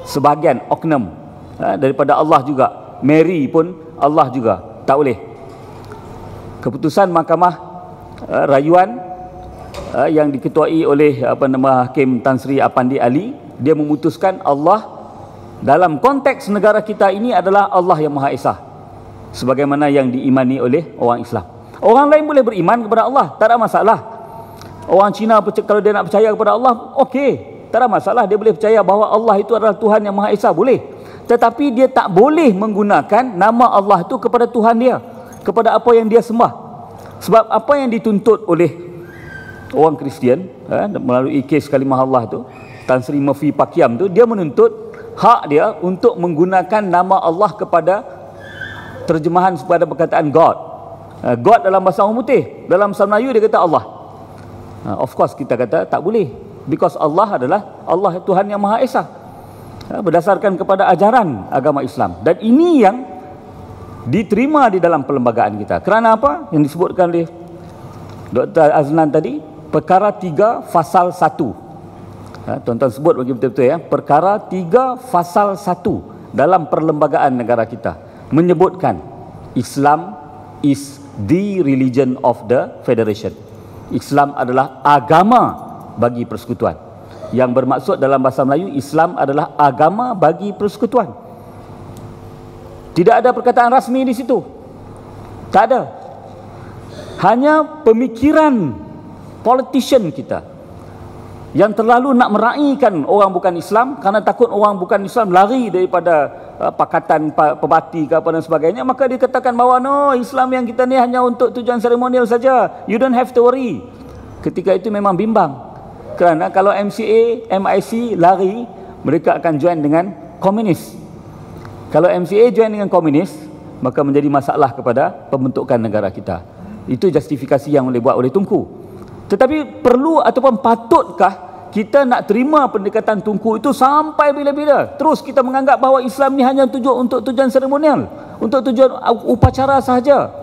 sebahagian oknum daripada Allah juga. Mary pun Allah juga. Tak boleh. Keputusan Mahkamah Rayuan yang diketuai oleh Hakim Tan Sri Apandi Ali, dia memutuskan Allah dalam konteks negara kita ini adalah Allah yang Maha Esa, sebagaimana yang diimani oleh orang Islam. Orang lain boleh beriman kepada Allah, tak ada masalah. Orang Cina kalau dia nak percaya kepada Allah, okey, tak ada masalah. Dia boleh percaya bahawa Allah itu adalah Tuhan yang Maha Esa, boleh. Tetapi dia tak boleh menggunakan nama Allah itu kepada Tuhan dia, kepada apa yang dia sembah. Sebab apa yang dituntut oleh orang Kristian melalui kes kalimah Allah tu, Tan Sri Murphy Pakiam tu, dia menuntut hak dia untuk menggunakan nama Allah kepada terjemahan kepada perkataan God. God dalam bahasa orang putih, dalam bahasa Melayu dia kata Allah. Of course kita kata tak boleh, because Allah adalah Allah Tuhan yang Maha Esa, berdasarkan kepada ajaran agama Islam. Dan ini yang diterima di dalam perlembagaan kita. Kerana apa? Yang disebutkan oleh Dr. Azlan tadi, perkara 3 fasal 1. Tuan-tuan sebut bagi betul-betul ya. Perkara 3 fasal 1 dalam perlembagaan negara kita menyebutkan Islam is the religion of the federation. Islam adalah agama bagi persekutuan. Yang bermaksud dalam bahasa Melayu, Islam adalah agama bagi persekutuan. Tidak ada perkataan rasmi di situ. Tak ada. Hanya pemikiran politician kita yang terlalu nak meraihkan orang bukan Islam, kerana takut orang bukan Islam lari daripada pakatan pebati ke apa dan sebagainya, maka dia katakan bahawa no, Islam yang kita ni hanya untuk tujuan seremonial saja, you don't have to worry. Ketika itu memang bimbang, kerana kalau MCA, MIC lari, mereka akan join dengan komunis. Kalau MCA join dengan komunis, maka menjadi masalah kepada pembentukan negara kita. Itu justifikasi yang dibuat oleh Tunku. Tetapi perlu ataupun patutkah kita nak terima pendekatan Tunku itu sampai bila-bila? Terus kita menganggap bahawa Islam ni hanya untuk tujuan seremonial, untuk tujuan upacara sahaja.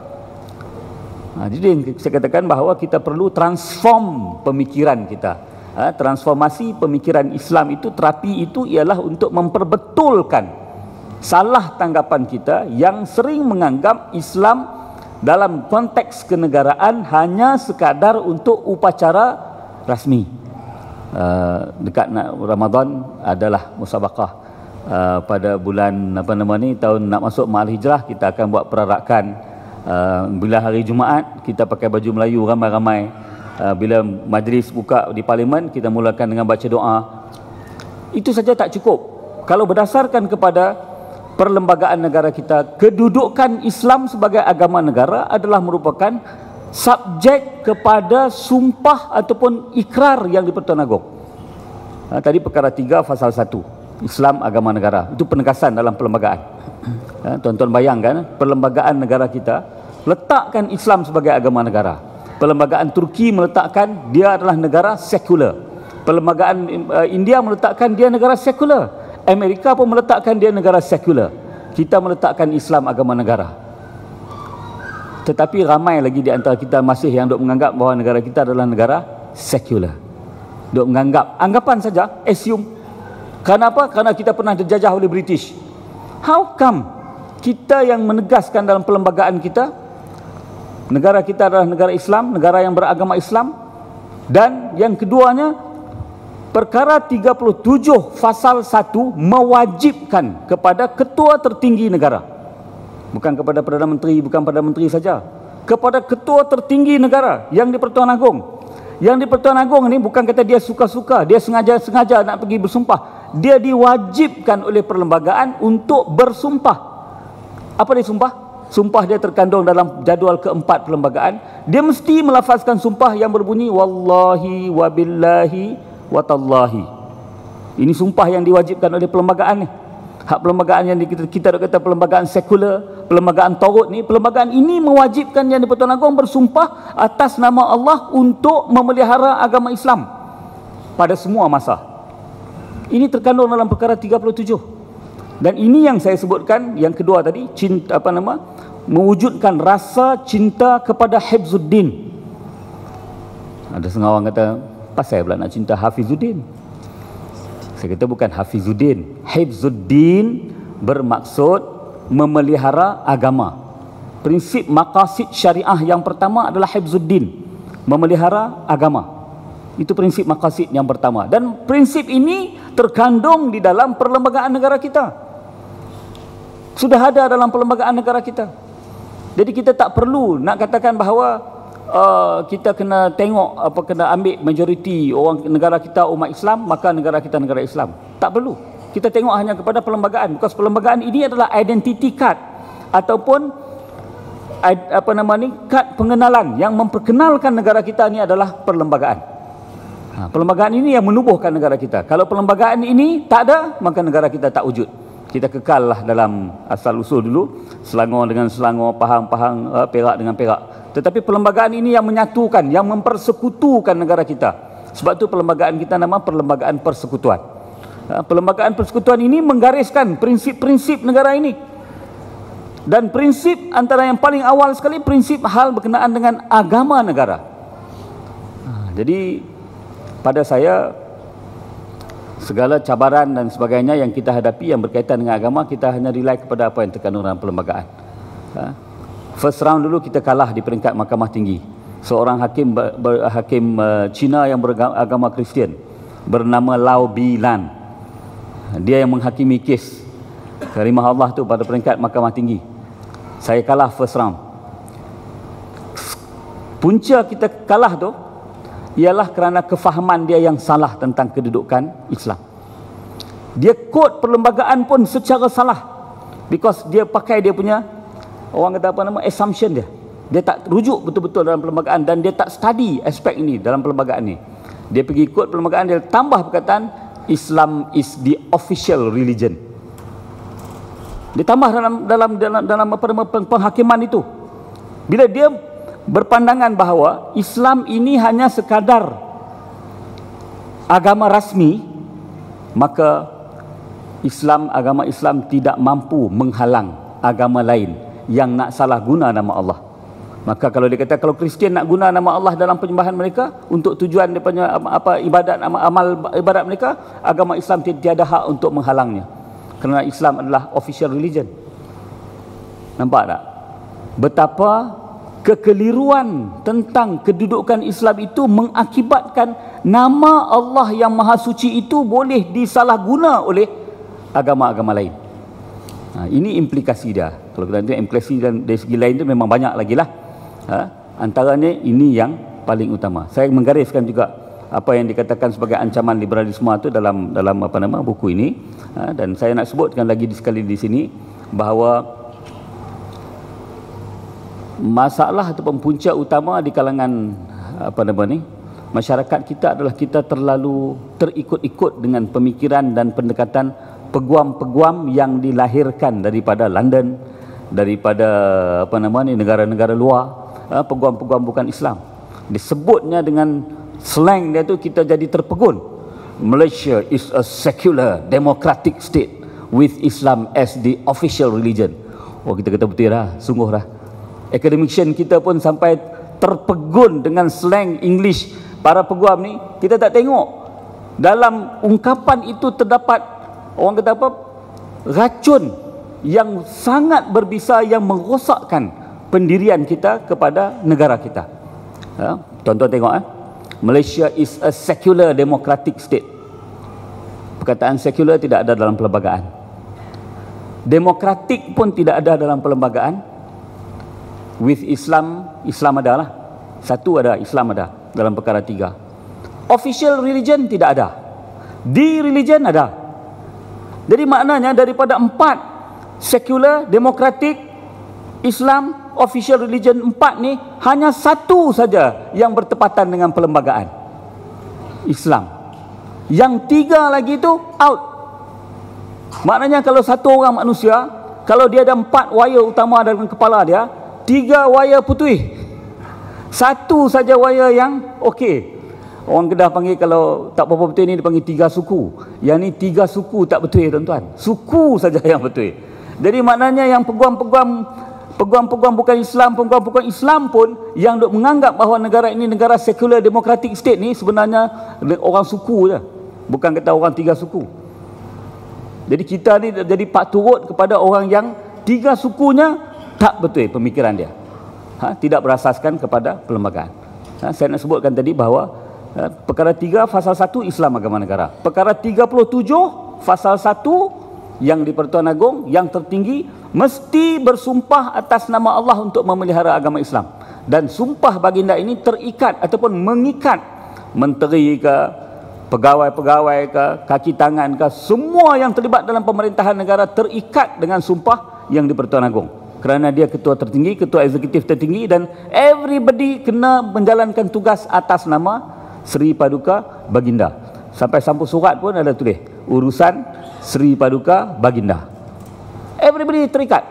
Jadi saya katakan bahawa kita perlu transform pemikiran kita. Transformasi pemikiran Islam itu, terapi itu ialah untuk memperbetulkan salah tanggapan kita yang sering menganggap Islam dalam konteks kenegaraan hanya sekadar untuk upacara rasmi. Dekat Ramadan adalah musabaqah. Pada bulan tahun nak masuk Ma'al Hijrah, kita akan buat perarakan. Bila hari Jumaat kita pakai baju Melayu ramai-ramai. Bila majlis buka di parlimen, kita mulakan dengan baca doa. Itu saja tak cukup. Kalau berdasarkan kepada perlembagaan negara kita, kedudukan Islam sebagai agama negara adalah merupakan subjek kepada sumpah ataupun ikrar yang di-Pertuan Agong. Tadi perkara 3 pasal 1, Islam agama negara. Itu penegasan dalam perlembagaan. Tuan-tuan bayangkan, perlembagaan negara kita letakkan Islam sebagai agama negara. Perlembagaan Turki meletakkan dia adalah negara sekular. Perlembagaan India meletakkan dia negara sekular. Amerika pun meletakkan dia negara sekular. Kita meletakkan Islam agama negara. Tetapi ramai lagi di antara kita masih yang duk menganggap bahawa negara kita adalah negara sekular. Duk menganggap, anggapan saja, assume. Kenapa? Kerana kita pernah dijajah oleh British. How come kita yang menegaskan dalam perlembagaan kita, negara kita adalah negara Islam, negara yang beragama Islam, dan yang keduanya, perkara 37 pasal 1 mewajibkan kepada ketua tertinggi negara. Bukan kepada Perdana Menteri, bukan pada menteri saja, kepada ketua tertinggi negara yang di-Pertuan Agong. Yang di-Pertuan Agong ni bukan kata dia suka-suka, dia sengaja-sengaja nak pergi bersumpah. Dia diwajibkan oleh perlembagaan untuk bersumpah. Apa dia sumpah? Sumpah dia terkandung dalam jadual keempat perlembagaan. Dia mesti melafazkan sumpah yang berbunyi wallahi wabillahi watallahi. Ini sumpah yang diwajibkan oleh perlembagaan ni. Hak perlembagaan yang kita kata perlembagaan sekular, perlembagaan Taurut ni, perlembagaan ini mewajibkan yang di-Pertuan Agong bersumpah atas nama Allah untuk memelihara agama Islam pada semua masa. Ini terkandung dalam perkara 37. Dan ini yang saya sebutkan yang kedua tadi, mewujudkan rasa cinta kepada Hifzuddin. Ada setengah orang kata, pasal pula nak cinta Hafizuddin? Saya kata bukan Hafizuddin. Hifzuddin bermaksud memelihara agama. Prinsip maqasid syariah yang pertama adalah Hifzuddin, memelihara agama. Itu prinsip maqasid yang pertama. Dan prinsip ini terkandung di dalam perlembagaan negara kita. Sudah ada dalam perlembagaan negara kita. Jadi kita tak perlu nak katakan bahawa kita kena tengok kena ambil majoriti orang negara kita umat Islam, maka negara kita negara Islam. Tak perlu. Kita tengok hanya kepada perlembagaan. Because perlembagaan ini adalah identity card ataupun kad pengenalan yang memperkenalkan negara kita ini adalah perlembagaan. Perlembagaan ini yang menubuhkan negara kita. Kalau perlembagaan ini tak ada, maka negara kita tak wujud. Kita kekallah dalam asal usul dulu, Selangor dengan Selangor, Pahang, Perak dengan Perak. Tetapi perlembagaan ini yang menyatukan, yang mempersekutukan negara kita. Sebab itu perlembagaan kita nama Perlembagaan Persekutuan. Perlembagaan Persekutuan ini menggariskan prinsip-prinsip negara ini. Dan prinsip antara yang paling awal sekali, prinsip hal berkenaan dengan agama negara. Jadi pada saya, segala cabaran dan sebagainya yang kita hadapi yang berkaitan dengan agama, kita hanya rely kepada apa yang terkandung dalam perlembagaan. First round dulu kita kalah di peringkat Mahkamah Tinggi. Seorang hakim Cina yang beragama Kristian bernama Lau Bilan. Dia yang menghakimi kes Karimah Allah tu pada peringkat Mahkamah Tinggi. Saya kalah first round. Punca kita kalah tu ialah kerana kefahaman dia yang salah tentang kedudukan Islam. Dia kod perlembagaan pun secara salah. Because dia pakai dia punya, orang kata apa nama, assumption dia. Dia tak rujuk betul-betul dalam perlembagaan dan dia tak study aspek ini dalam perlembagaan ni. Dia pergi ikut perlembagaan, dia tambah perkataan Islam is the official religion. Dia tambah dalam apa nama penghakiman itu. Bila dia berpandangan bahawa Islam ini hanya sekadar agama rasmi, maka agama Islam tidak mampu menghalang agama lain yang nak salah guna nama Allah. Maka kalau dia kata kalau Kristian nak guna nama Allah dalam penyembahan mereka untuk tujuan daripada apa ibadat, amal ibadat mereka, agama Islam tiada hak untuk menghalangnya. Kerana Islam adalah official religion. Nampak tak? Betapa kekeliruan tentang kedudukan Islam itu mengakibatkan nama Allah yang Maha Suci itu boleh disalahguna oleh agama-agama lain. Ini implikasi dia. Kalau kita tengok implikasi dan dari segi lain itu memang banyak lagi lah. Antaranya ini yang paling utama. Saya menggariskan juga apa yang dikatakan sebagai ancaman liberalisme itu dalam apa nama buku ini. Dan saya nak sebutkan lagi sekali di sini bahawa masalah ataupun punca utama di kalangan apa nama ni masyarakat kita adalah kita terlalu terikut-ikut dengan pemikiran dan pendekatan peguam-peguam yang dilahirkan daripada London, daripada apa nama ni negara-negara luar, peguam-peguam bukan Islam. Disebutnya dengan slang dia tu kita jadi terpegun. Malaysia is a secular democratic state with Islam as the official religion. Oh, kita kata betul lah, sungguh lah. Academician kita pun sampai terpegun dengan slang English para peguam ni. Kita tak tengok dalam ungkapan itu terdapat orang kata apa, racun yang sangat berbisa yang merosakkan pendirian kita kepada negara kita. Tuan-tuan tengok Malaysia is a secular democratic state. Perkataan sekular tidak ada dalam perlembagaan. Demokratik pun tidak ada dalam perlembagaan. With Islam, Islam ada lah. Satu ada, Islam ada dalam perkara 3. Official religion tidak ada. The religion ada. Jadi maknanya daripada 4 sekular, demokratik, Islam, official religion 4 ni, hanya satu saja yang bertepatan dengan perlembagaan, Islam. Yang 3 lagi tu out. Maknanya kalau satu orang manusia, kalau dia ada 4 wire utama dalam kepala dia, 3 wire putih, satu saja wire yang okey. Orang Kedah panggil kalau tak apa-apa betul ni dia panggil 3 suku. Yang ni 3 suku tak betul tuan-tuan. Suku saja yang betul. Jadi maknanya yang peguam-peguam bukan Islam, peguam-peguam Islam pun yang duk menganggap bahawa negara ini negara secular democratic state ni sebenarnya orang suku je. Bukan kata orang 3 suku. Jadi kita ni jadi pak turut kepada orang yang 3 sukunya tak betul pemikiran dia. Tidak berasaskan kepada perlembagaan. Saya nak sebutkan tadi bahawa perkara 3 fasal 1 Islam agama negara. Perkara 37 fasal 1 yang di Pertuan Agong yang tertinggi mesti bersumpah atas nama Allah untuk memelihara agama Islam. Dan sumpah baginda ini terikat ataupun mengikat menteri ke, pegawai-pegawai ke, kaki tangan ke, semua yang terlibat dalam pemerintahan negara terikat dengan sumpah yang di Pertuan Agong. Kerana dia ketua tertinggi, ketua eksekutif tertinggi dan everybody kena menjalankan tugas atas nama Seri Paduka Baginda. Sampai sampul surat pun ada tulis urusan Seri Paduka Baginda. Everybody terikat.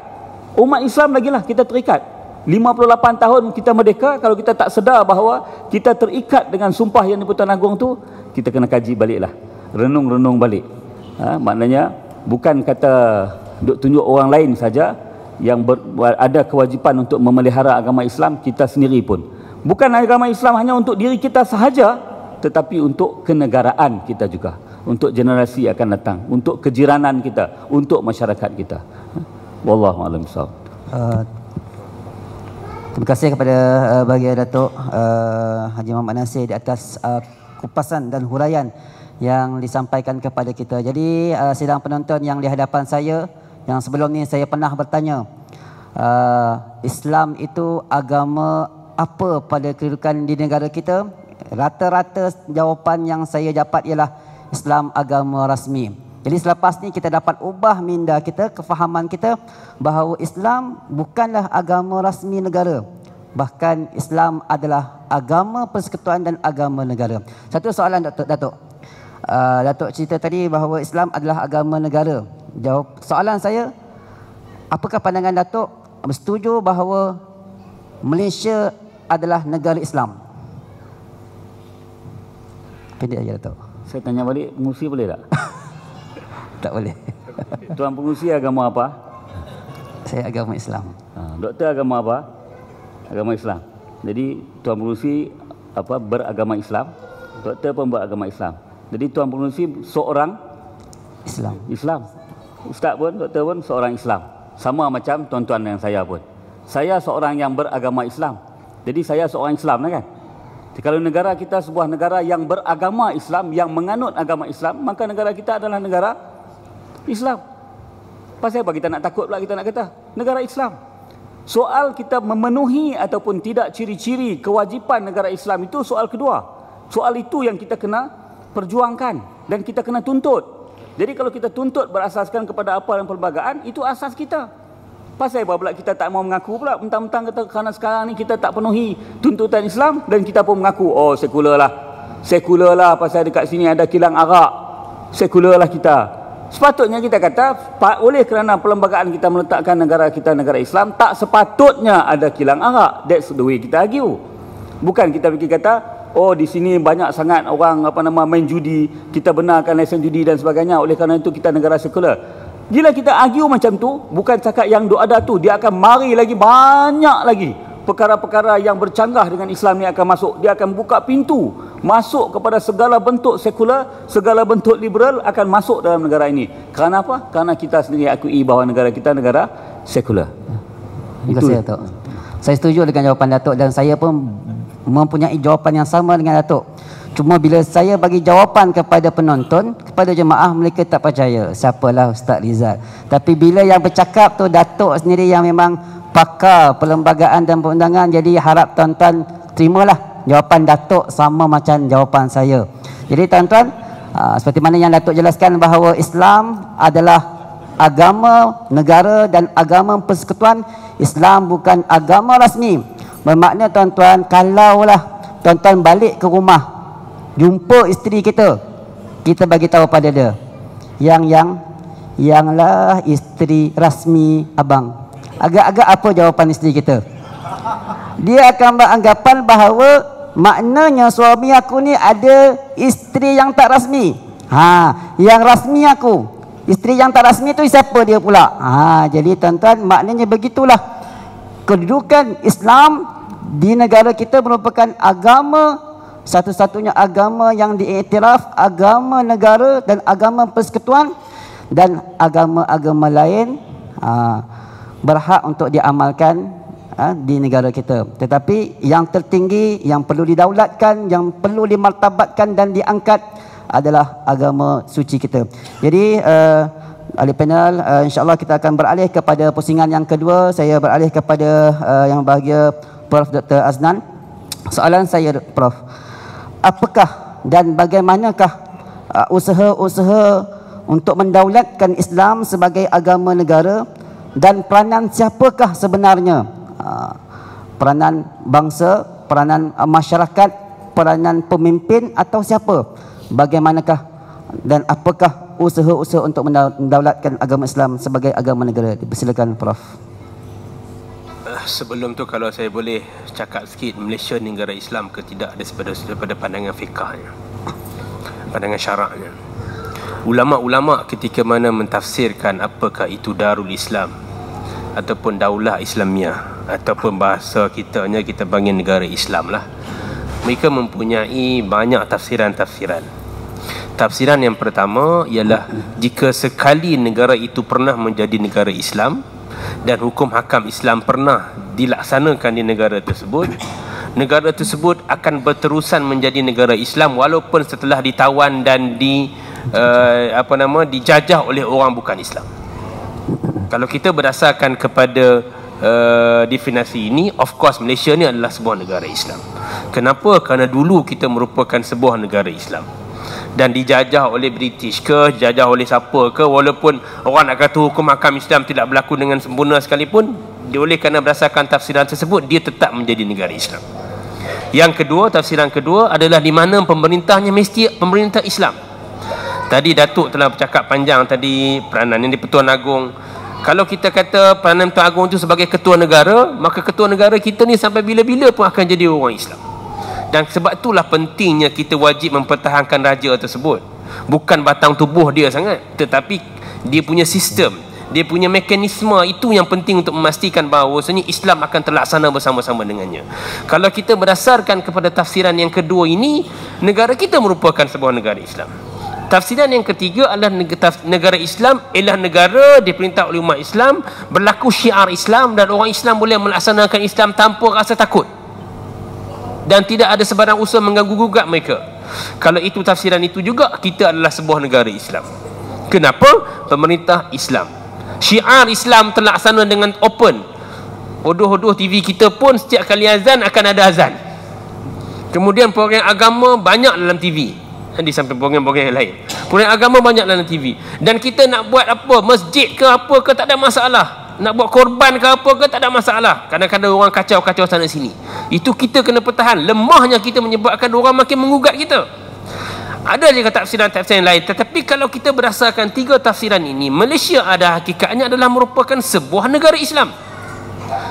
Umat Islam lagi lah kita terikat. 58 tahun kita merdeka, kalau kita tak sedar bahawa kita terikat dengan sumpah yang di Pertuan Agong tu, kita kena kaji baliklah. Renung-renung balik. Maknanya bukan kata duk tunjuk orang lain saja yang ada kewajipan untuk memelihara agama Islam, kita sendiri pun. Bukan agama Islam hanya untuk diri kita sahaja, tetapi untuk kenegaraan kita juga, untuk generasi akan datang, untuk kejiranan kita, untuk masyarakat kita. Wallahu a'lam bishawab. Terima kasih kepada Baginda Datuk Haji Muhammad Nasir di atas kupasan dan huraian yang disampaikan kepada kita. Jadi sidang penonton yang di hadapan saya, yang sebelum ni saya pernah bertanya, Islam itu agama apa pada kedudukan di negara kita? Rata-rata jawapan yang saya dapat ialah Islam agama rasmi. Jadi selepas ni kita dapat ubah minda kita, kefahaman kita bahawa Islam bukanlah agama rasmi negara. Bahkan Islam adalah agama persekutuan dan agama negara. Satu soalan Datuk. Datuk cerita tadi bahawa Islam adalah agama negara. Soalan saya, apakah pandangan Datuk bersetuju bahawa Malaysia adalah negara Islam? Pendek aja Datuk. Saya tanya balik, pengurusi boleh tak? Tak boleh. Tuan pengurusi agama apa? Saya agama Islam. Doktor agama apa? Agama Islam. Jadi tuan pengurusi beragama Islam, doktor pun beragama Islam. Jadi tuan pengurusi seorang Islam. Ustaz pun, doktor pun seorang Islam. Sama macam tuan-tuan yang saya pun. Saya seorang yang beragama Islam. Jadi saya seorang Islam kan? Jadi, kalau negara kita sebuah negara yang beragama Islam, yang menganut agama Islam, maka negara kita adalah negara Islam. Pasal apa kita nak takut pula kita nak kata negara Islam? Soal kita memenuhi ataupun tidak ciri-ciri kewajipan negara Islam itu soal kedua. Soal itu yang kita kena perjuangkan dan kita kena tuntut. Jadi kalau kita tuntut berasaskan kepada apa dan perlembagaan, itu asas kita. Pasal apa pula kita tak mau mengaku pula, mentang-mentang kata kerana sekarang ni kita tak penuhi tuntutan Islam dan kita pun mengaku, oh sekular lah. Sekular lah pasal dekat sini ada kilang arak. Sekular lah kita. Sepatutnya kita kata, oleh kerana perlembagaan kita meletakkan negara kita negara Islam, tak sepatutnya ada kilang arak. That's the way kita argue. Bukan kita fikir kata, oh di sini banyak sangat orang main judi, kita benarkan lesen judi dan sebagainya, oleh kerana itu kita negara sekular. Bila kita argue macam tu, bukan cakap yang ada tu, dia akan mari lagi banyak lagi perkara-perkara yang bercanggah dengan Islam ni akan masuk. Dia akan buka pintu masuk kepada segala bentuk sekular, segala bentuk liberal akan masuk dalam negara ini. Kerana apa? Kerana kita sendiri akui bahawa negara kita negara sekular. Terima kasih Datuk. Saya setuju dengan jawapan Datuk dan saya pun mempunyai jawapan yang sama dengan Datuk. Cuma bila saya bagi jawapan kepada penonton, kepada jemaah, mereka tak percaya. Siapalah Ustaz Rizal. Tapi bila yang bercakap tu Datuk sendiri yang memang pakar perlembagaan dan perundangan, jadi harap tuan-tuan terimalah jawapan Datuk sama macam jawapan saya. Jadi tuan-tuan, seperti mana yang Datuk jelaskan bahawa Islam adalah agama negara dan agama persekutuan. Islam bukan agama rasmi. Bermakna tuan-tuan, kalaulah tuan-tuan balik ke rumah, jumpa isteri kita, kita bagi tahu pada dia, yanglah isteri rasmi abang. Agak-agak apa jawapan isteri kita? Dia akan beranggapan bahawa maknanya suami aku ni ada isteri yang tak rasmi. Yang rasmi aku. Isteri yang tak rasmi tu siapa dia pula? Jadi tuan-tuan, maknanya begitulah. Kedudukan Islam di negara kita merupakan agama, satu-satunya agama yang diiktiraf, agama negara dan agama persekutuan, dan agama-agama lain berhak untuk diamalkan di negara kita. Tetapi yang tertinggi, yang perlu didaulatkan, yang perlu dimartabatkan dan diangkat adalah agama suci kita. Jadi ahli panel, insya-Allah kita akan beralih kepada pusingan yang kedua. Saya beralih kepada yang bahagia Prof Dr. Aznan. Soalan saya Prof, apakah dan bagaimanakah usaha-usaha untuk mendaulatkan Islam sebagai agama negara, dan peranan siapakah sebenarnya, peranan bangsa, peranan masyarakat, peranan pemimpin atau siapa? Bagaimanakah dan apakah usaha-usaha untuk mendaulatkan agama Islam sebagai agama negara? Silakan Prof. Sebelum tu kalau saya boleh cakap sikit, Malaysia ni negara Islam ke tidak daripada pandangan fiqahnya, pandangan syaraknya. Ulama-ulama ketika mana mentafsirkan apakah itu Darul Islam ataupun Daulah Islamiah, ataupun bahasa kitanya kita panggil negara Islam lah, mereka mempunyai banyak tafsiran-tafsiran. Tafsiran yang pertama ialah jika sekali negara itu pernah menjadi negara Islam dan hukum hakam Islam pernah dilaksanakan di negara tersebut, negara tersebut akan berterusan menjadi negara Islam walaupun setelah ditawan dan dijajah oleh orang bukan Islam. Kalau kita berdasarkan kepada definisi ini, of course Malaysia ni adalah sebuah negara Islam. Kenapa? Kerana dulu kita merupakan sebuah negara Islam. dan dijajah oleh British ke, dijajah oleh siapa ke, walaupun orang nak kata hukum hakam Islam tidak berlaku dengan sempurna sekalipun, dia oleh kerana berdasarkan tafsiran tersebut dia tetap menjadi negara Islam. Yang kedua, tafsiran kedua adalah di mana pemerintahnya mesti pemerintah Islam. Tadi Datuk telah bercakap panjang tadi peranan yang di-Pertuan Agong. Kalau kita kata peranan Pertuan Agong itu sebagai ketua negara, maka ketua negara kita ni sampai bila-bila pun akan jadi orang Islam. Dan sebab itulah pentingnya kita wajib mempertahankan raja tersebut. Bukan batang tubuh dia sangat, tetapi dia punya sistem, dia punya mekanisme, itu yang penting untuk memastikan bahawasanya Islam akan terlaksana bersama-sama dengannya. Kalau kita berdasarkan kepada tafsiran yang kedua ini, negara kita merupakan sebuah negara Islam. Tafsiran yang ketiga adalah negara Islam ialah negara diperintah oleh umat Islam, berlaku syiar Islam dan orang Islam boleh melaksanakan Islam tanpa rasa takut dan tidak ada sebarang usaha mengganggu-gugat mereka. Kalau itu tafsiran itu juga, kita adalah sebuah negara Islam. Kenapa? Pemerintah Islam, syiar Islam terlaksana dengan open. Hodoh-hodoh TV kita pun setiap kali azan akan ada azan. Kemudian program agama banyak dalam TV, di samping program-program yang lain. Program agama banyak dalam TV. Dan kita nak buat apa, masjid ke apa ke, tak ada masalah. Nak buat korban ke apa ke, tak ada masalah. Kadang-kadang orang kacau-kacau sana sini. Itu kita kena pertahan. Lemahnya kita menyebabkan orang makin mengugat kita. Ada juga tafsiran-tafsiran lain. Tetapi kalau kita berdasarkan tiga tafsiran ini, Malaysia ada hakikatnya adalah merupakan sebuah negara Islam.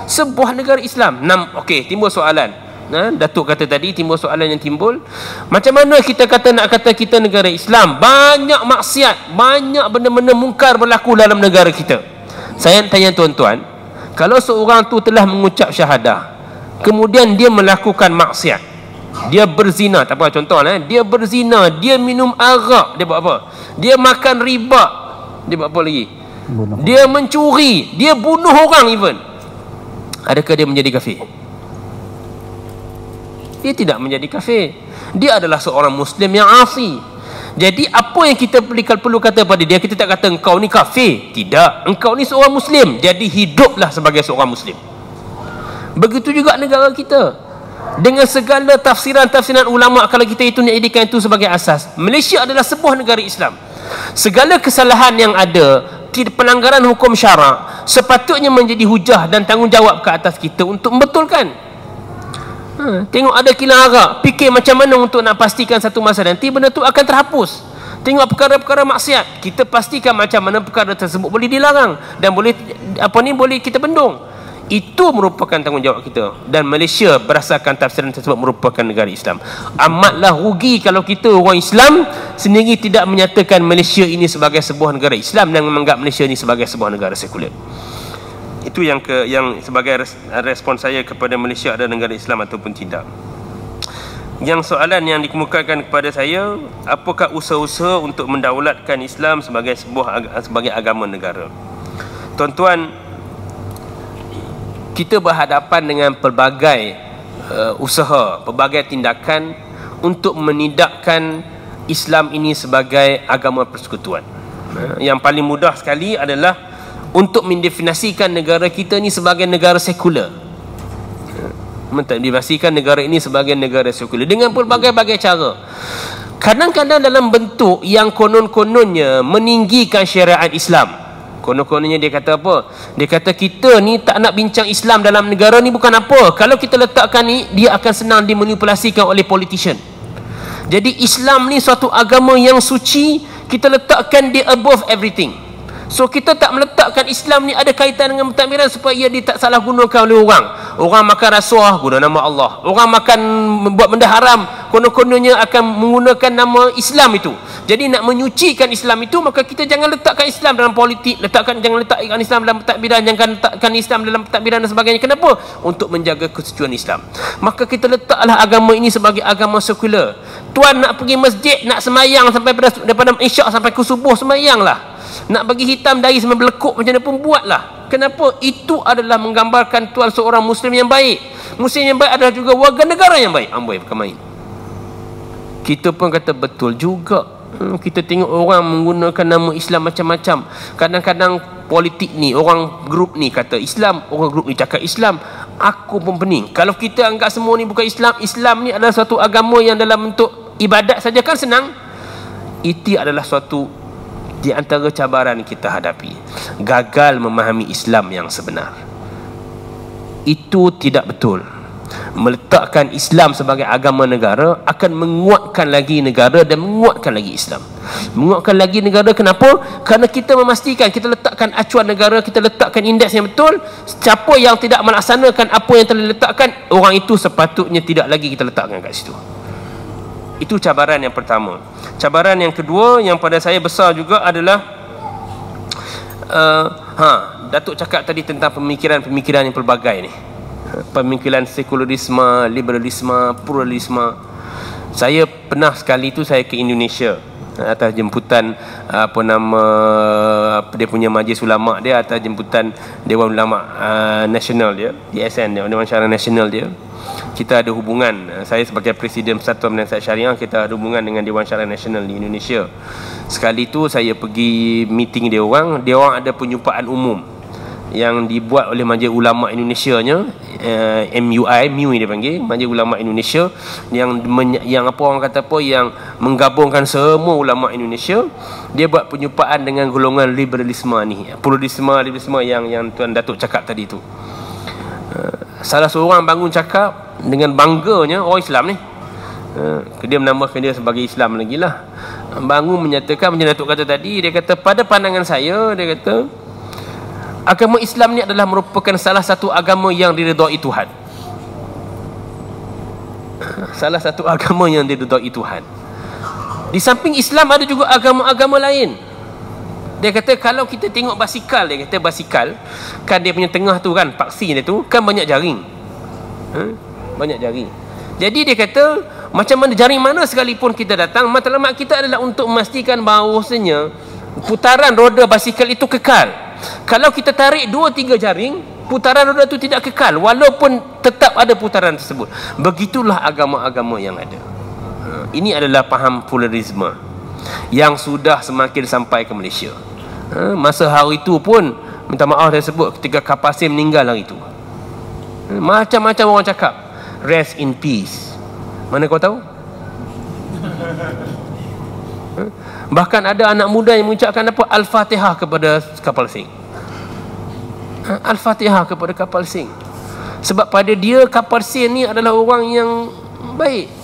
Sebuah negara Islam. Okey, timbul soalan. Datuk kata tadi, timbul soalan yang timbul, macam mana kita nak kata kita negara Islam, banyak maksiat, banyak benda-benda mungkar berlaku dalam negara kita. Saya tanya tuan-tuan, kalau seorang tu telah mengucap syahadah, kemudian dia melakukan maksiat, dia berzina, tak apa contoh dia berzina, dia minum arak, dia buat apa? Dia makan riba, dia buat apa lagi? Dia mencuri, dia bunuh orang even. Adakah dia menjadi kafir? Dia tidak menjadi kafir. Dia adalah seorang Muslim yang asi. Jadi apa yang kita perlu kata pada dia, kita tak kata engkau ni kafir. Tidak, engkau ni seorang Muslim, jadi hiduplah sebagai seorang Muslim. Begitu juga negara kita, dengan segala tafsiran-tafsiran ulama', kalau kita itu nak jadikan itu sebagai asas, Malaysia adalah sebuah negara Islam. Segala kesalahan yang ada, pelanggaran hukum syarak, sepatutnya menjadi hujah dan tanggungjawab ke atas kita untuk membetulkan. Tengok ada kilang arak, fikir macam mana untuk nak pastikan satu masa nanti benda tu akan terhapus. Tengok perkara-perkara maksiat, kita pastikan macam mana perkara tersebut boleh dilarang dan boleh boleh kita bendung. Itu merupakan tanggungjawab kita. Dan Malaysia berdasarkan tafsiran tersebut merupakan negara Islam. Amatlah rugi kalau kita orang Islam sendiri tidak menyatakan Malaysia ini sebagai sebuah negara Islam dan menganggap Malaysia ini sebagai sebuah negara sekular. Itu yang sebagai respon saya kepada Malaysia adalah negara Islam ataupun tidak. Yang soalan yang dikemukakan kepada saya, apakah usaha-usaha untuk mendaulatkan Islam sebagai agama negara? Tuan-tuan, kita berhadapan dengan pelbagai usaha, pelbagai tindakan untuk menidakkan Islam ini sebagai agama persekutuan. Yang paling mudah sekali adalah untuk mendefinisikan negara kita ni sebagai negara sekular. Mendefinisikan negara ini sebagai negara sekular dengan pelbagai-bagai cara. Kadang-kadang dalam bentuk yang konon-kononnya meninggikan syariat Islam. Konon-kononnya dia kata apa? Dia kata kita ni tak nak bincang Islam dalam negara ni bukan apa. Kalau kita letakkan ni, dia akan senang dimanipulasikan oleh politician. Jadi Islam ni suatu agama yang suci, kita letakkan dia above everything. So kita tak meletakkan Islam ni ada kaitan dengan pentadbiran supaya ia tak salah gunakan oleh orang. Orang makan rasuah guna nama Allah. Orang makan buat benda haram, konon-kononnya akan menggunakan nama Islam itu. Jadi nak menyucikan Islam itu, maka kita jangan letakkan Islam dalam politik, jangan letakkan Islam dalam pentadbiran, jangan letakkan Islam dalam pentadbiran dan sebagainya. Kenapa? Untuk menjaga kesucian Islam. Maka kita letaklah agama ini sebagai agama sekular. Tuan nak pergi masjid, nak semayang sampai daripada isyak sampai ke subuh, semayanglah. Nak bagi hitam dari sampai belekuk macam mana pun buatlah. Kenapa? Itu adalah menggambarkan tuan seorang Muslim yang baik. Muslim yang baik adalah juga warga negara yang baik. Amboi bukan main. Kita pun kata betul juga. Kita tengok orang menggunakan nama Islam macam-macam. Kadang-kadang politik ni, orang grup ni kata Islam, orang grup ni cakap Islam. Aku pun pening. Kalau kita anggap semua ni bukan Islam, Islam ni adalah satu agama yang dalam bentuk ibadat saja kan senang. Itu adalah suatu di antara cabaran kita hadapi. Gagal memahami Islam yang sebenar. Itu tidak betul. Meletakkan Islam sebagai agama negara akan menguatkan lagi negara dan menguatkan lagi Islam. Menguatkan lagi negara, kenapa? Kerana kita memastikan, kita letakkan acuan negara, kita letakkan indeks yang betul. Siapa yang tidak melaksanakan apa yang telah diletakkan, orang itu sepatutnya tidak lagi kita letakkan kat situ. Itu cabaran yang pertama. Cabaran yang kedua yang pada saya besar juga adalah Datuk cakap tadi tentang pemikiran-pemikiran yang pelbagai ni. Pemikiran sekularisme, liberalisme, pluralisme. Saya pernah sekali tu saya ke Indonesia atas jemputan dia punya majlis ulama dia, atas jemputan Dewan Ulama Nasional dia, DSN dia, Dewan Syariah Nasional dia. Kita ada hubungan, saya sebagai Presiden Persatuan Penasihat Syariah, kita ada hubungan dengan Dewan Syariah Nasional di Indonesia. Sekali tu saya pergi meeting dia orang ada penyumpaan umum yang dibuat oleh Majlis Ulama Indonesia nya, MUI dia panggil, Majlis Ulama Indonesia, yang apa orang kata apa, yang menggabungkan semua ulama Indonesia. Dia buat penyumpaan dengan golongan liberalisme ni, pluralisme yang Tuan Datuk cakap tadi tu. Salah seorang bangun cakap dengan bangganya, orang Islam ni, dia menambahkan dia sebagai Islam lagi lah, bangun menyatakan macam Datuk kata tadi. Dia kata, pada pandangan saya, dia kata, agama Islam ni adalah merupakan salah satu agama yang diredai Tuhan. Salah satu agama yang diredai Tuhan. Di samping Islam ada juga agama-agama lain. Dia kata kalau kita tengok basikal, dia kata basikal kan dia punya tengah tu kan, paksi dia tu kan banyak jaring. Banyak jaring. Jadi dia kata macam mana jaring mana sekalipun kita datang, matlamat kita adalah untuk memastikan bahawasanya putaran roda basikal itu kekal. Kalau kita tarik 2-3 jaring, putaran roda itu tidak kekal walaupun tetap ada putaran tersebut. Begitulah agama-agama yang ada. Ini adalah faham pluralisme yang sudah semakin sampai ke Malaysia. Masa hari itu pun, minta maaf saya sebut, ketika Kapasim meninggal hari itu, macam-macam orang cakap rest in peace. Mana kau tahu? Bahkan ada anak muda yang mengucapkan apa? Al-Fatihah kepada kapal Sing. Al-Fatihah kepada kapal Sing. Sebab pada dia kapal Sing ni adalah orang yang baik.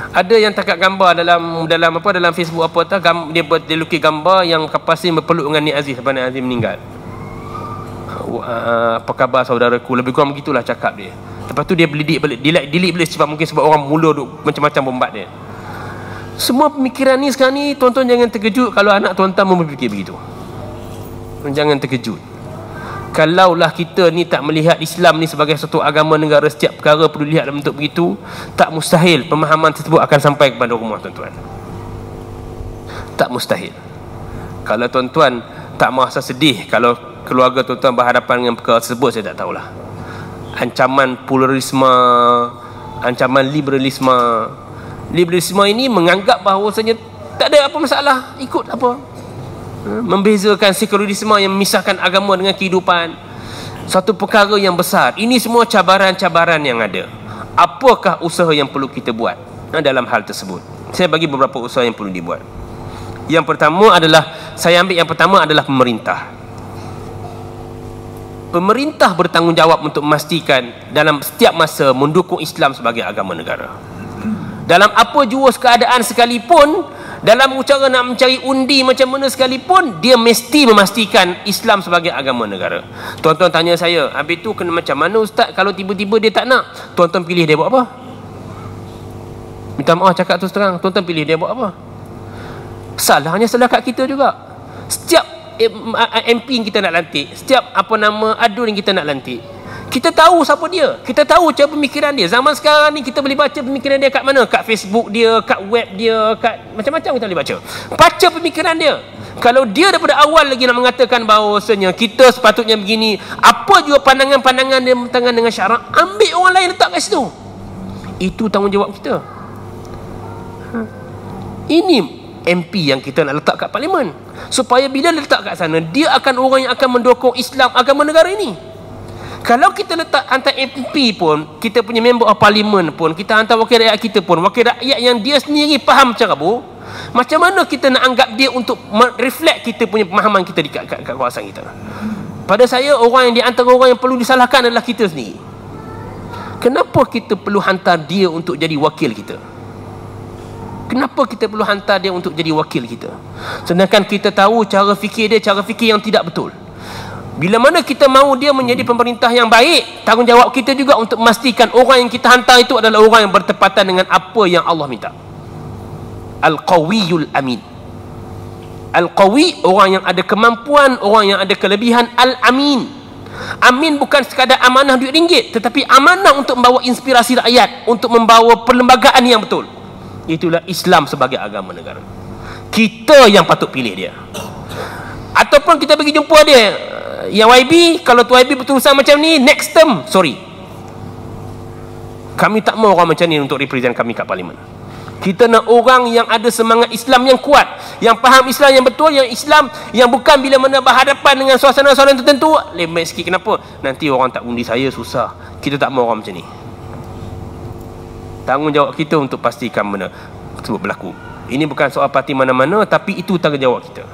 Ada yang tangkap gambar dalam Facebook apa tak, dia lukis gambar yang kapal Sing berpeluk dengan Nik Aziz sampai Nik Aziz meninggal. Apa khabar saudaraku, lebih kurang begitulah cakap dia. Lepas tu dia delete balik sebab mungkin sebab orang mula duk macam-macam bombat dia. Semua pemikiran ni sekarang ni, tuan-tuan jangan terkejut kalau anak tuan-tuan berfikir begitu. Jangan terkejut. Kalaulah kita ni tak melihat Islam ni sebagai satu agama negara, setiap perkara perlu lihat dalam bentuk begitu, tak mustahil pemahaman tersebut akan sampai kepada rumah tuan-tuan. Tak mustahil. Kalau tuan-tuan tak merasa sedih kalau keluarga tuan-tuan berhadapan dengan perkara tersebut, saya tak tahulah. Ancaman pluralisme, ancaman liberalisme. Liberalisme ini menganggap bahawasanya tak ada apa masalah, ikut apa, membezakan sekularisme yang memisahkan agama dengan kehidupan, satu perkara yang besar. Ini semua cabaran-cabaran yang ada. Apakah usaha yang perlu kita buat dalam hal tersebut? Saya bagi beberapa usaha yang perlu dibuat. Yang pertama adalah, saya ambil yang pertama adalah pemerintah. Pemerintah bertanggungjawab untuk memastikan dalam setiap masa mendukung Islam sebagai agama negara. Dalam apa jurus keadaan sekalipun, dalam cara nak mencari undi macam mana sekalipun, dia mesti memastikan Islam sebagai agama negara. Tuan-tuan tanya saya, habis tu kena macam mana ustaz kalau tiba-tiba dia tak nak? Tuan-tuan pilih dia buat apa? Minta maaf cakap tu terang, tuan-tuan pilih dia buat apa? Salahnya salah kat kita juga. Setiap MP yang kita nak lantik, setiap adun yang kita nak lantik, kita tahu siapa dia, kita tahu cara pemikiran dia. Zaman sekarang ni kita boleh baca pemikiran dia kat mana? Kat Facebook dia, kat web dia, kat macam-macam kita boleh baca. Baca pemikiran dia. Kalau dia daripada awal lagi nak mengatakan bahawasanya kita sepatutnya begini, apa juga pandangan-pandangan dia bertentangan dengan syarak, ambil orang lain letak kat situ. Itu tanggungjawab kita. Ini MP yang kita nak letak kat parlimen, supaya bila letak kat sana, dia akan orang yang akan mendukung Islam agama negara ini. Kalau kita letak hantar MP pun, kita punya member of parliament pun, kita hantar wakil rakyat kita pun, wakil rakyat yang dia sendiri faham cara bu, Macam mana kita nak anggap dia untuk reflect kita punya pemahaman kita di kat kawasan kita? Pada saya, orang yang di antara orang yang perlu disalahkan adalah kita sendiri. Kenapa kita perlu hantar dia untuk jadi wakil kita? Kenapa kita perlu hantar dia untuk jadi wakil kita? Sedangkan kita tahu cara fikir dia, cara fikir yang tidak betul. Bila mana kita mahu dia menjadi pemerintah yang baik, tanggungjawab kita juga untuk memastikan orang yang kita hantar itu adalah orang yang bertepatan dengan apa yang Allah minta. Al-Qawiyul Amin. Al-Qawi, orang yang ada kemampuan, orang yang ada kelebihan. Al-Amin, amin bukan sekadar amanah duit ringgit, tetapi amanah untuk membawa inspirasi rakyat, untuk membawa perlembagaan yang betul. Itulah Islam sebagai agama negara. Kita yang patut pilih dia. Ataupun kita pergi jumpa dia, yang YB, kalau tu YB berurusan macam ni, next term, sorry, kami tak mahu orang macam ni untuk represent kami kat parlimen. Kita nak orang yang ada semangat Islam yang kuat, yang faham Islam yang betul, yang Islam yang bukan bila mana berhadapan dengan suasana-suasana tertentu lembek sikit. Kenapa? Nanti orang tak undi saya, susah. Kita tak mahu orang macam ni. Tanggungjawab kita untuk pastikan benda tersebut berlaku. Ini bukan soal parti mana-mana, tapi itu tanggungjawab kita.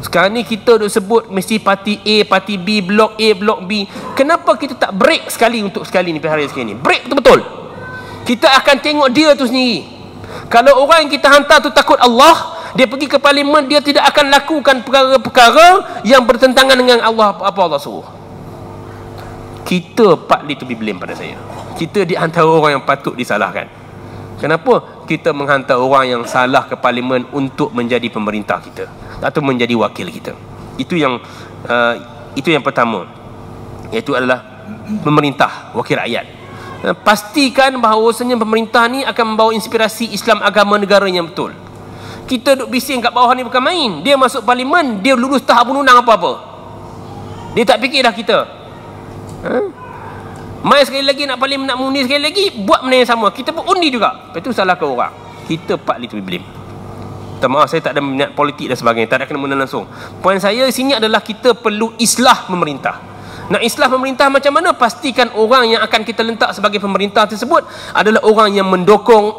Sekarang ni kita duk sebut mesti parti A, parti B, blok A, blok B. Kenapa kita tak break sekali untuk sekali ni, hari sekali ni? Break betul-betul. Kita akan tengok dia tu sendiri. Kalau orang yang kita hantar tu takut Allah, dia pergi ke parlimen, dia tidak akan lakukan perkara-perkara yang bertentangan dengan Allah, apa Allah suruh. Kita partly to be blamed pada saya. Kita di antara orang yang patut disalahkan. Kenapa? Kita menghantar orang yang salah ke parlimen untuk menjadi pemerintah kita atau menjadi wakil kita. Itu yang pertama, iaitu adalah pemerintah, wakil rakyat. Pastikan bahawasanya pemerintah ni akan membawa inspirasi Islam agama negara yang betul. Kita duk bising kat bawah ni bukan main. Dia masuk parlimen, dia lulus tahap undang apa-apa. Dia tak fikir dah kita. Mai sekali lagi nak parlimen, nak mengundi sekali lagi, buat benda yang sama. Kita pun undi juga. Lepas tu salah ke orang. Kita partly to be blame. Maaf, saya tak ada minat politik dan sebagainya, tak ada kena-mena langsung. Poin saya sini adalah kita perlu islah pemerintah. Nak islah pemerintah macam mana? Pastikan orang yang akan kita letak sebagai pemerintah tersebut adalah orang yang mendukung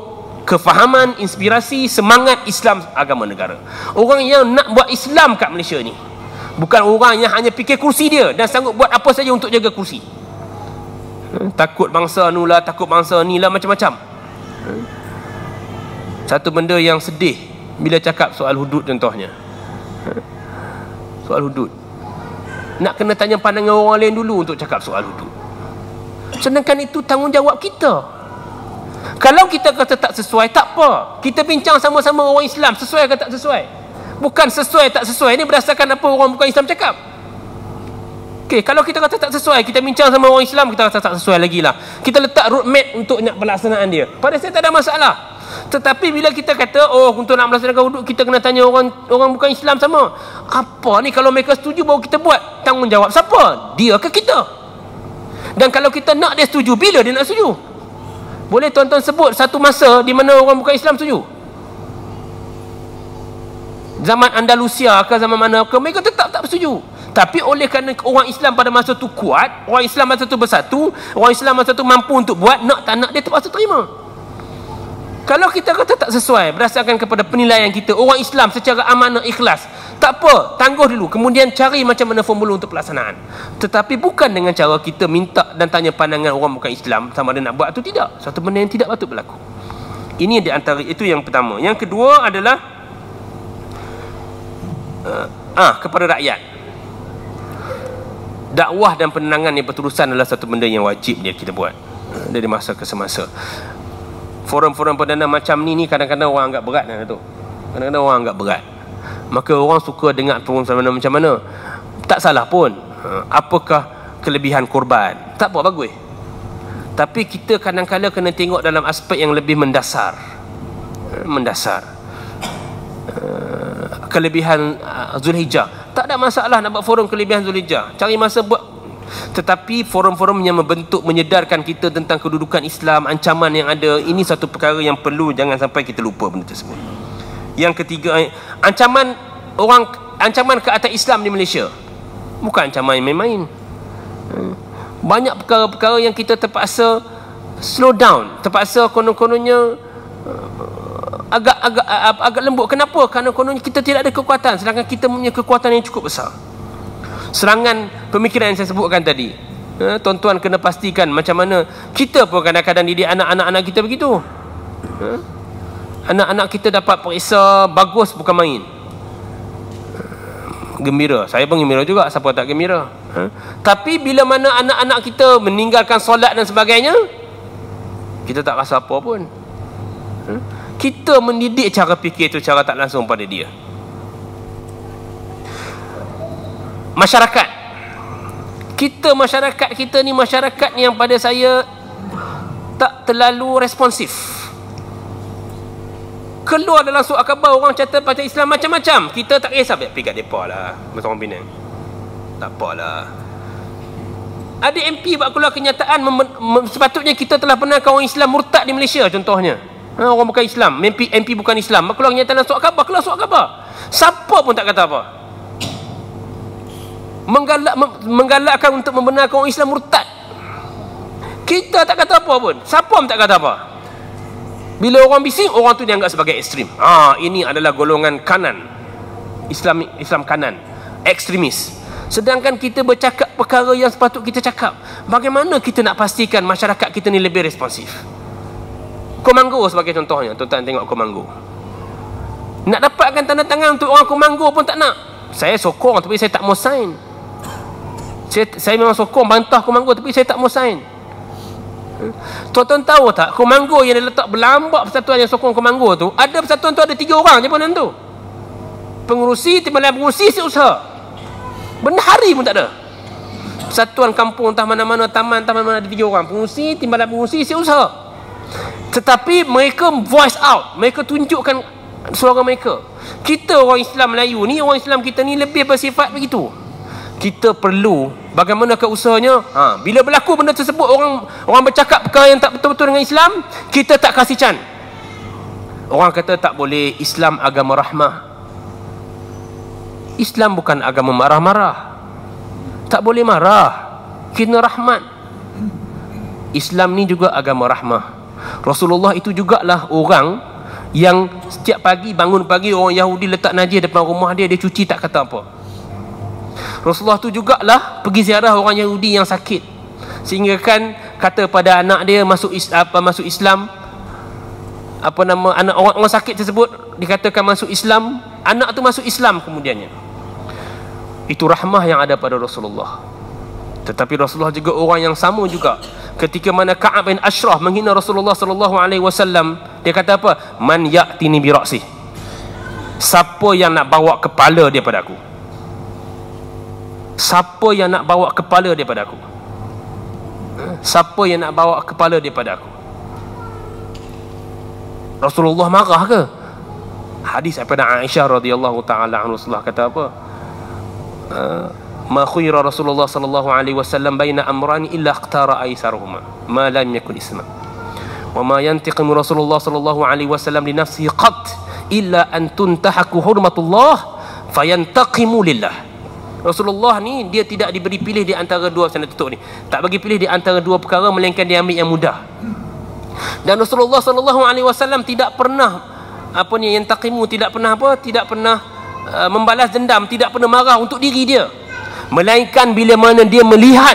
kefahaman, inspirasi, semangat Islam agama negara. Orang yang nak buat Islam kat Malaysia ni. Bukan orang yang hanya fikir kursi dia dan sanggup buat apa saja untuk jaga kursi. Takut bangsa ni lah, takut bangsa ni lah, macam-macam. Satu benda yang sedih bila cakap soal hudud contohnya. Soal hudud, nak kena tanya pandangan orang lain dulu untuk cakap soal hudud. Sedangkan itu tanggungjawab kita. Kalau kita kata tak sesuai, tak apa. Kita bincang sama-sama orang Islam, sesuai ke tak sesuai. Bukan sesuai tak sesuai ni berdasarkan apa orang bukan Islam cakap. Okey, kalau kita kata tak sesuai, kita bincang sama orang Islam, kita kata tak sesuai lagi lah. Kita letak roadmap untuk nak pelaksanaan dia. Pada saya tak ada masalah. Tetapi bila kita kata, oh untuk nak melaksanakan hudud kita kena tanya orang bukan Islam sama. Apa ni, kalau mereka setuju baru kita buat. Tanggungjawab siapa? Dia ke kita? Dan kalau kita nak dia setuju, bila dia nak setuju? Boleh tuan-tuan sebut satu masa di mana orang bukan Islam setuju? Zaman Andalusia ke zaman mana ke, mereka tetap tak setuju. Tapi oleh kerana orang Islam pada masa tu kuat, orang Islam masa tu bersatu, orang Islam masa tu mampu untuk buat, nak tak nak dia terpaksa terima. Kalau kita kata tak sesuai berdasarkan kepada penilaian kita, orang Islam secara amanah ikhlas, tak apa, tangguh dulu, kemudian cari macam mana formula untuk pelaksanaan. Tetapi bukan dengan cara kita minta dan tanya pandangan orang bukan Islam sama ada nak buat atau tidak. Satu benda yang tidak patut berlaku. Ini di antara itu yang pertama. Yang kedua adalah kepada rakyat. Dakwah dan penenangan yang berterusan adalah satu benda yang wajib dia kita buat dari masa ke semasa. Forum-forum perdana macam ni kadang-kadang orang anggap berat kan, Datuk. Kadang-kadang orang anggap berat. Maka orang suka dengar forum macam mana. Tak salah pun. Apakah kelebihan korban? Tak apa, bagus. Tapi kita kadang-kadang kena tengok dalam aspek yang lebih mendasar. Kelebihan Zulhijjah, tak ada masalah nak buat forum kelebihan Zulhijjah, cari masa buat. Tetapi forum-forum yang membentuk, menyedarkan kita tentang kedudukan Islam, ancaman yang ada, ini satu perkara yang perlu jangan sampai kita lupa benda tersebut. Yang ketiga, ancaman ke atas Islam di Malaysia bukan ancaman yang main-main. Banyak perkara-perkara yang kita terpaksa slow down, terpaksa konon-kononnya agak lembut. Kenapa? Kerana kononnya kita tidak ada kekuatan, sedangkan kita punya kekuatan yang cukup besar. Serangan pemikiran yang saya sebutkan tadi, tuan-tuan kena pastikan macam mana kita pun kadang-kadang didik anak-anak kita begitu. Anak-anak kita dapat periksa bagus bukan main. Gembira, saya pun gembira juga, siapa tak gembira. Tapi bila mana anak-anak kita meninggalkan solat dan sebagainya, kita tak rasa apa pun. Kita mendidik cara fikir itu cara tak langsung pada dia. Masyarakat kita ni masyarakat yang pada saya tak terlalu responsif. Keluar dalam surat khabar orang kata pasal Islam macam-macam, kita tak kisah, pergi kat depa lah masa orang Penang, tak apalah. Ada MP buat keluar kenyataan sepatutnya kita telah pernah kawan Islam murtad di Malaysia contohnya. Orang bukan Islam, MP bukan Islam, keluar kenyataan dalam surat khabar, keluar surat khabar. Siapa pun tak kata apa. Menggalakkan untuk membenarkan orang Islam murtad. Kita tak kata apa pun. Siapa pun tak kata apa. Bila orang bising, orang tu dianggap sebagai ekstrim. Ini adalah golongan kanan, Islam kanan, ekstremis. Sedangkan kita bercakap perkara yang sepatut kita cakap. Bagaimana kita nak pastikan masyarakat kita ni lebih responsif? Komanggo sebagai contohnya, tuan-tuan tengok Komanggo. Nak dapatkan tanda tangan untuk orang Komanggo pun tak nak. Saya sokong tapi saya tak mau sign. Saya memang sokong bantah Komanggo tapi saya tak mau sign. Tuan-tuan tahu tak, Komanggo yang letak berlambak persatuan yang sokong Komanggo tu, ada persatuan tu ada 3 orang je pun tu. Pengurusi, timbalan pengurusi, seusaha. Benahari pun tak ada. Persatuan kampung entah mana-mana, taman mana ada 3 orang. Pengurusi, timbalan pengurusi, seusaha. Tetapi mereka voice out, mereka tunjukkan suara mereka. Kita orang Islam Melayu ni, orang Islam kita ni lebih bersifat begitu. Kita perlu bagaimana ke usahanya, bila berlaku benda tersebut, orang bercakap perkara yang tak betul-betul dengan Islam, kita tak kasih can. Orang kata tak boleh, Islam agama rahmah. Islam bukan agama marah-marah. Tak boleh marah, kena rahmat. Islam ni juga agama rahmah. Rasulullah itu jugalah orang yang setiap pagi bangun pagi, orang Yahudi letak najis depan rumah dia, dia cuci tak kata apa. Rasulullah tu jugalah pergi ziarah orang Yahudi yang sakit, sehingga kan kata pada anak dia masuk Islam, anak orang sakit tersebut dikatakan masuk Islam, anak tu masuk Islam kemudiannya. Itu rahmah yang ada pada Rasulullah. Tetapi Rasulullah juga orang yang sama juga. Ketika mana Ka'ab bin Ashraf menghina Rasulullah sallallahu alaihi wasallam, dia kata apa? Man ya'tini bi ra'si. Siapa yang nak bawa kepala dia pada aku? Siapa yang nak bawa kepala dia pada aku? Siapa yang nak bawa kepala dia pada aku? Rasulullah marah ke? Hadis daripada Aisyah radhiyallahu taala anha, Rasulullah kata apa? Ma khuyira Rasulullah sallallahu alaihi wasallam baina amrani illa ikhtara aisarahuma ma lam yakun isma. Wa ma yantaqimu Rasulullah sallallahu alaihi wasallam li nafsihi qat illa an tuntahaku hurmatullah fayantaqimu lillah. Rasulullah ni dia tidak diberi pilih di antara dua, sana tutup ni. Tak bagi pilih di antara dua perkara melainkan dia ambil yang mudah. Dan Rasulullah sallallahu alaihi wasallam tidak pernah yantaqimu, tidak pernah membalas dendam, tidak pernah marah untuk diri dia. Melainkan bila mana dia melihat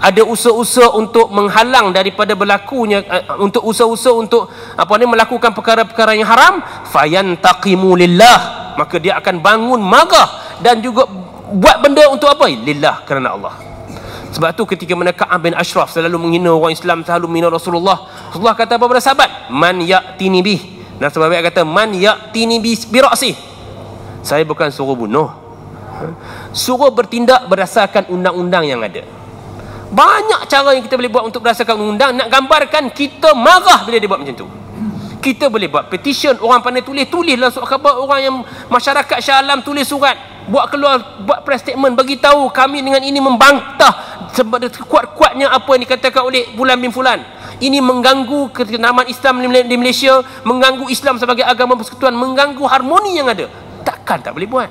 ada usaha-usaha untuk menghalang daripada berlakunya, untuk usaha-usaha untuk melakukan perkara-perkara yang haram, fayantaqimu lillah, maka dia akan bangun marah dan juga buat benda untuk apa? Lillah, kerana Allah. Sebab tu ketika mana Ka'ab bin Ashraf selalu menghina orang Islam, selalu menghina Rasulullah kata apa pada sahabat? Man ya'tini bih. Dan sahabat kata man ya'tini bi ra'si. Saya bukan suruh bunuh, suruh bertindak berdasarkan undang-undang yang ada. Banyak cara yang kita boleh buat untuk berdasarkan undang. Nak gambarkan kita marah bila dia buat macam tu. Kita boleh buat petition, orang pandai tulis dalam surat khabar, orang yang masyarakat Shah Alam tulis surat, buat press statement, bagi tahu kami dengan ini membantah sebab kuat-kuatnya apa yang dikatakan oleh Fulan bin Fulan. Ini mengganggu kenamaan Islam di Malaysia, mengganggu Islam sebagai agama persekutuan, mengganggu harmoni yang ada. Takkan tak boleh buat.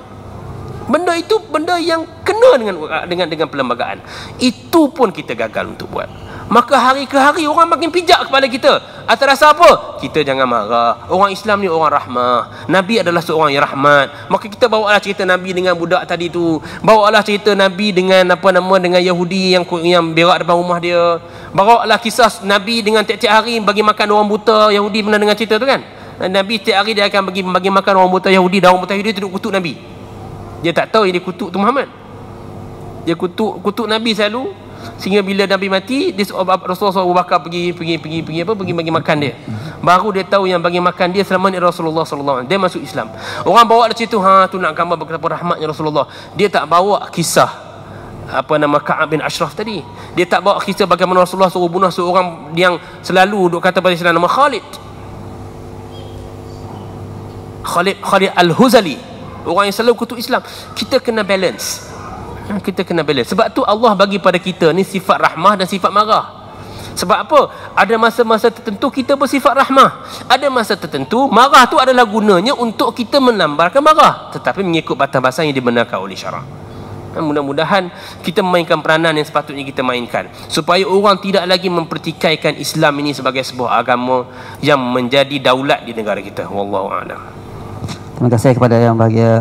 Benda itu benda yang kena dengan perlembagaan. Itu pun kita gagal untuk buat. maka hari ke hari orang makin pijak kepada kita. Atas rasa apa? Kita jangan marah. Orang Islam ni orang rahmah. Nabi adalah seorang yang rahmat. Maka kita bawalah cerita Nabi dengan budak tadi tu. Bawalah cerita Nabi dengan dengan Yahudi yang berak depan rumah dia. Bawalah kisah Nabi dengan tiap-tiap hari bagi makan orang buta. Yahudi pernah dengar cerita tu kan? Nabi tiap hari dia akan bagi makan orang buta Yahudi, dan orang buta Yahudi duduk kutuk Nabi. Dia tak tahu yang dia kutuk tu Muhammad. Dia kutuk Nabi selalu, sehingga bila Nabi mati, Rasulullah Abu Bakar pergi bagi makan dia. Baru dia tahu yang bagi makan dia selama ni Rasulullah sallallahu alaihi wasallam. Dia masuk Islam. Orang bawa dari situ, tu nak gambar betapa rahmatnya Rasulullah. Dia tak bawa kisah Ka'ab bin Ashraf tadi. Dia tak bawa kisah bagaimana Rasulullah suruh bunuh seorang yang selalu duk kata pada Islam, nama Khalid Al-Huzali, orang yang selalu kutuk Islam. Kita kena balance. Sebab tu Allah bagi pada kita ni sifat rahmah dan sifat marah. Sebab apa? Ada masa-masa tertentu kita bersifat rahmah, ada masa tertentu marah tu adalah gunanya untuk kita menambarkan marah, tetapi mengikut batas-batas yang dibenarkan oleh syarak. Mudah-mudahan kita memainkan peranan yang sepatutnya kita mainkan, supaya orang tidak lagi mempertikaikan Islam ini sebagai sebuah agama yang menjadi daulat di negara kita. Wallahu a'lam. Terima kasih kepada Yang Bahagia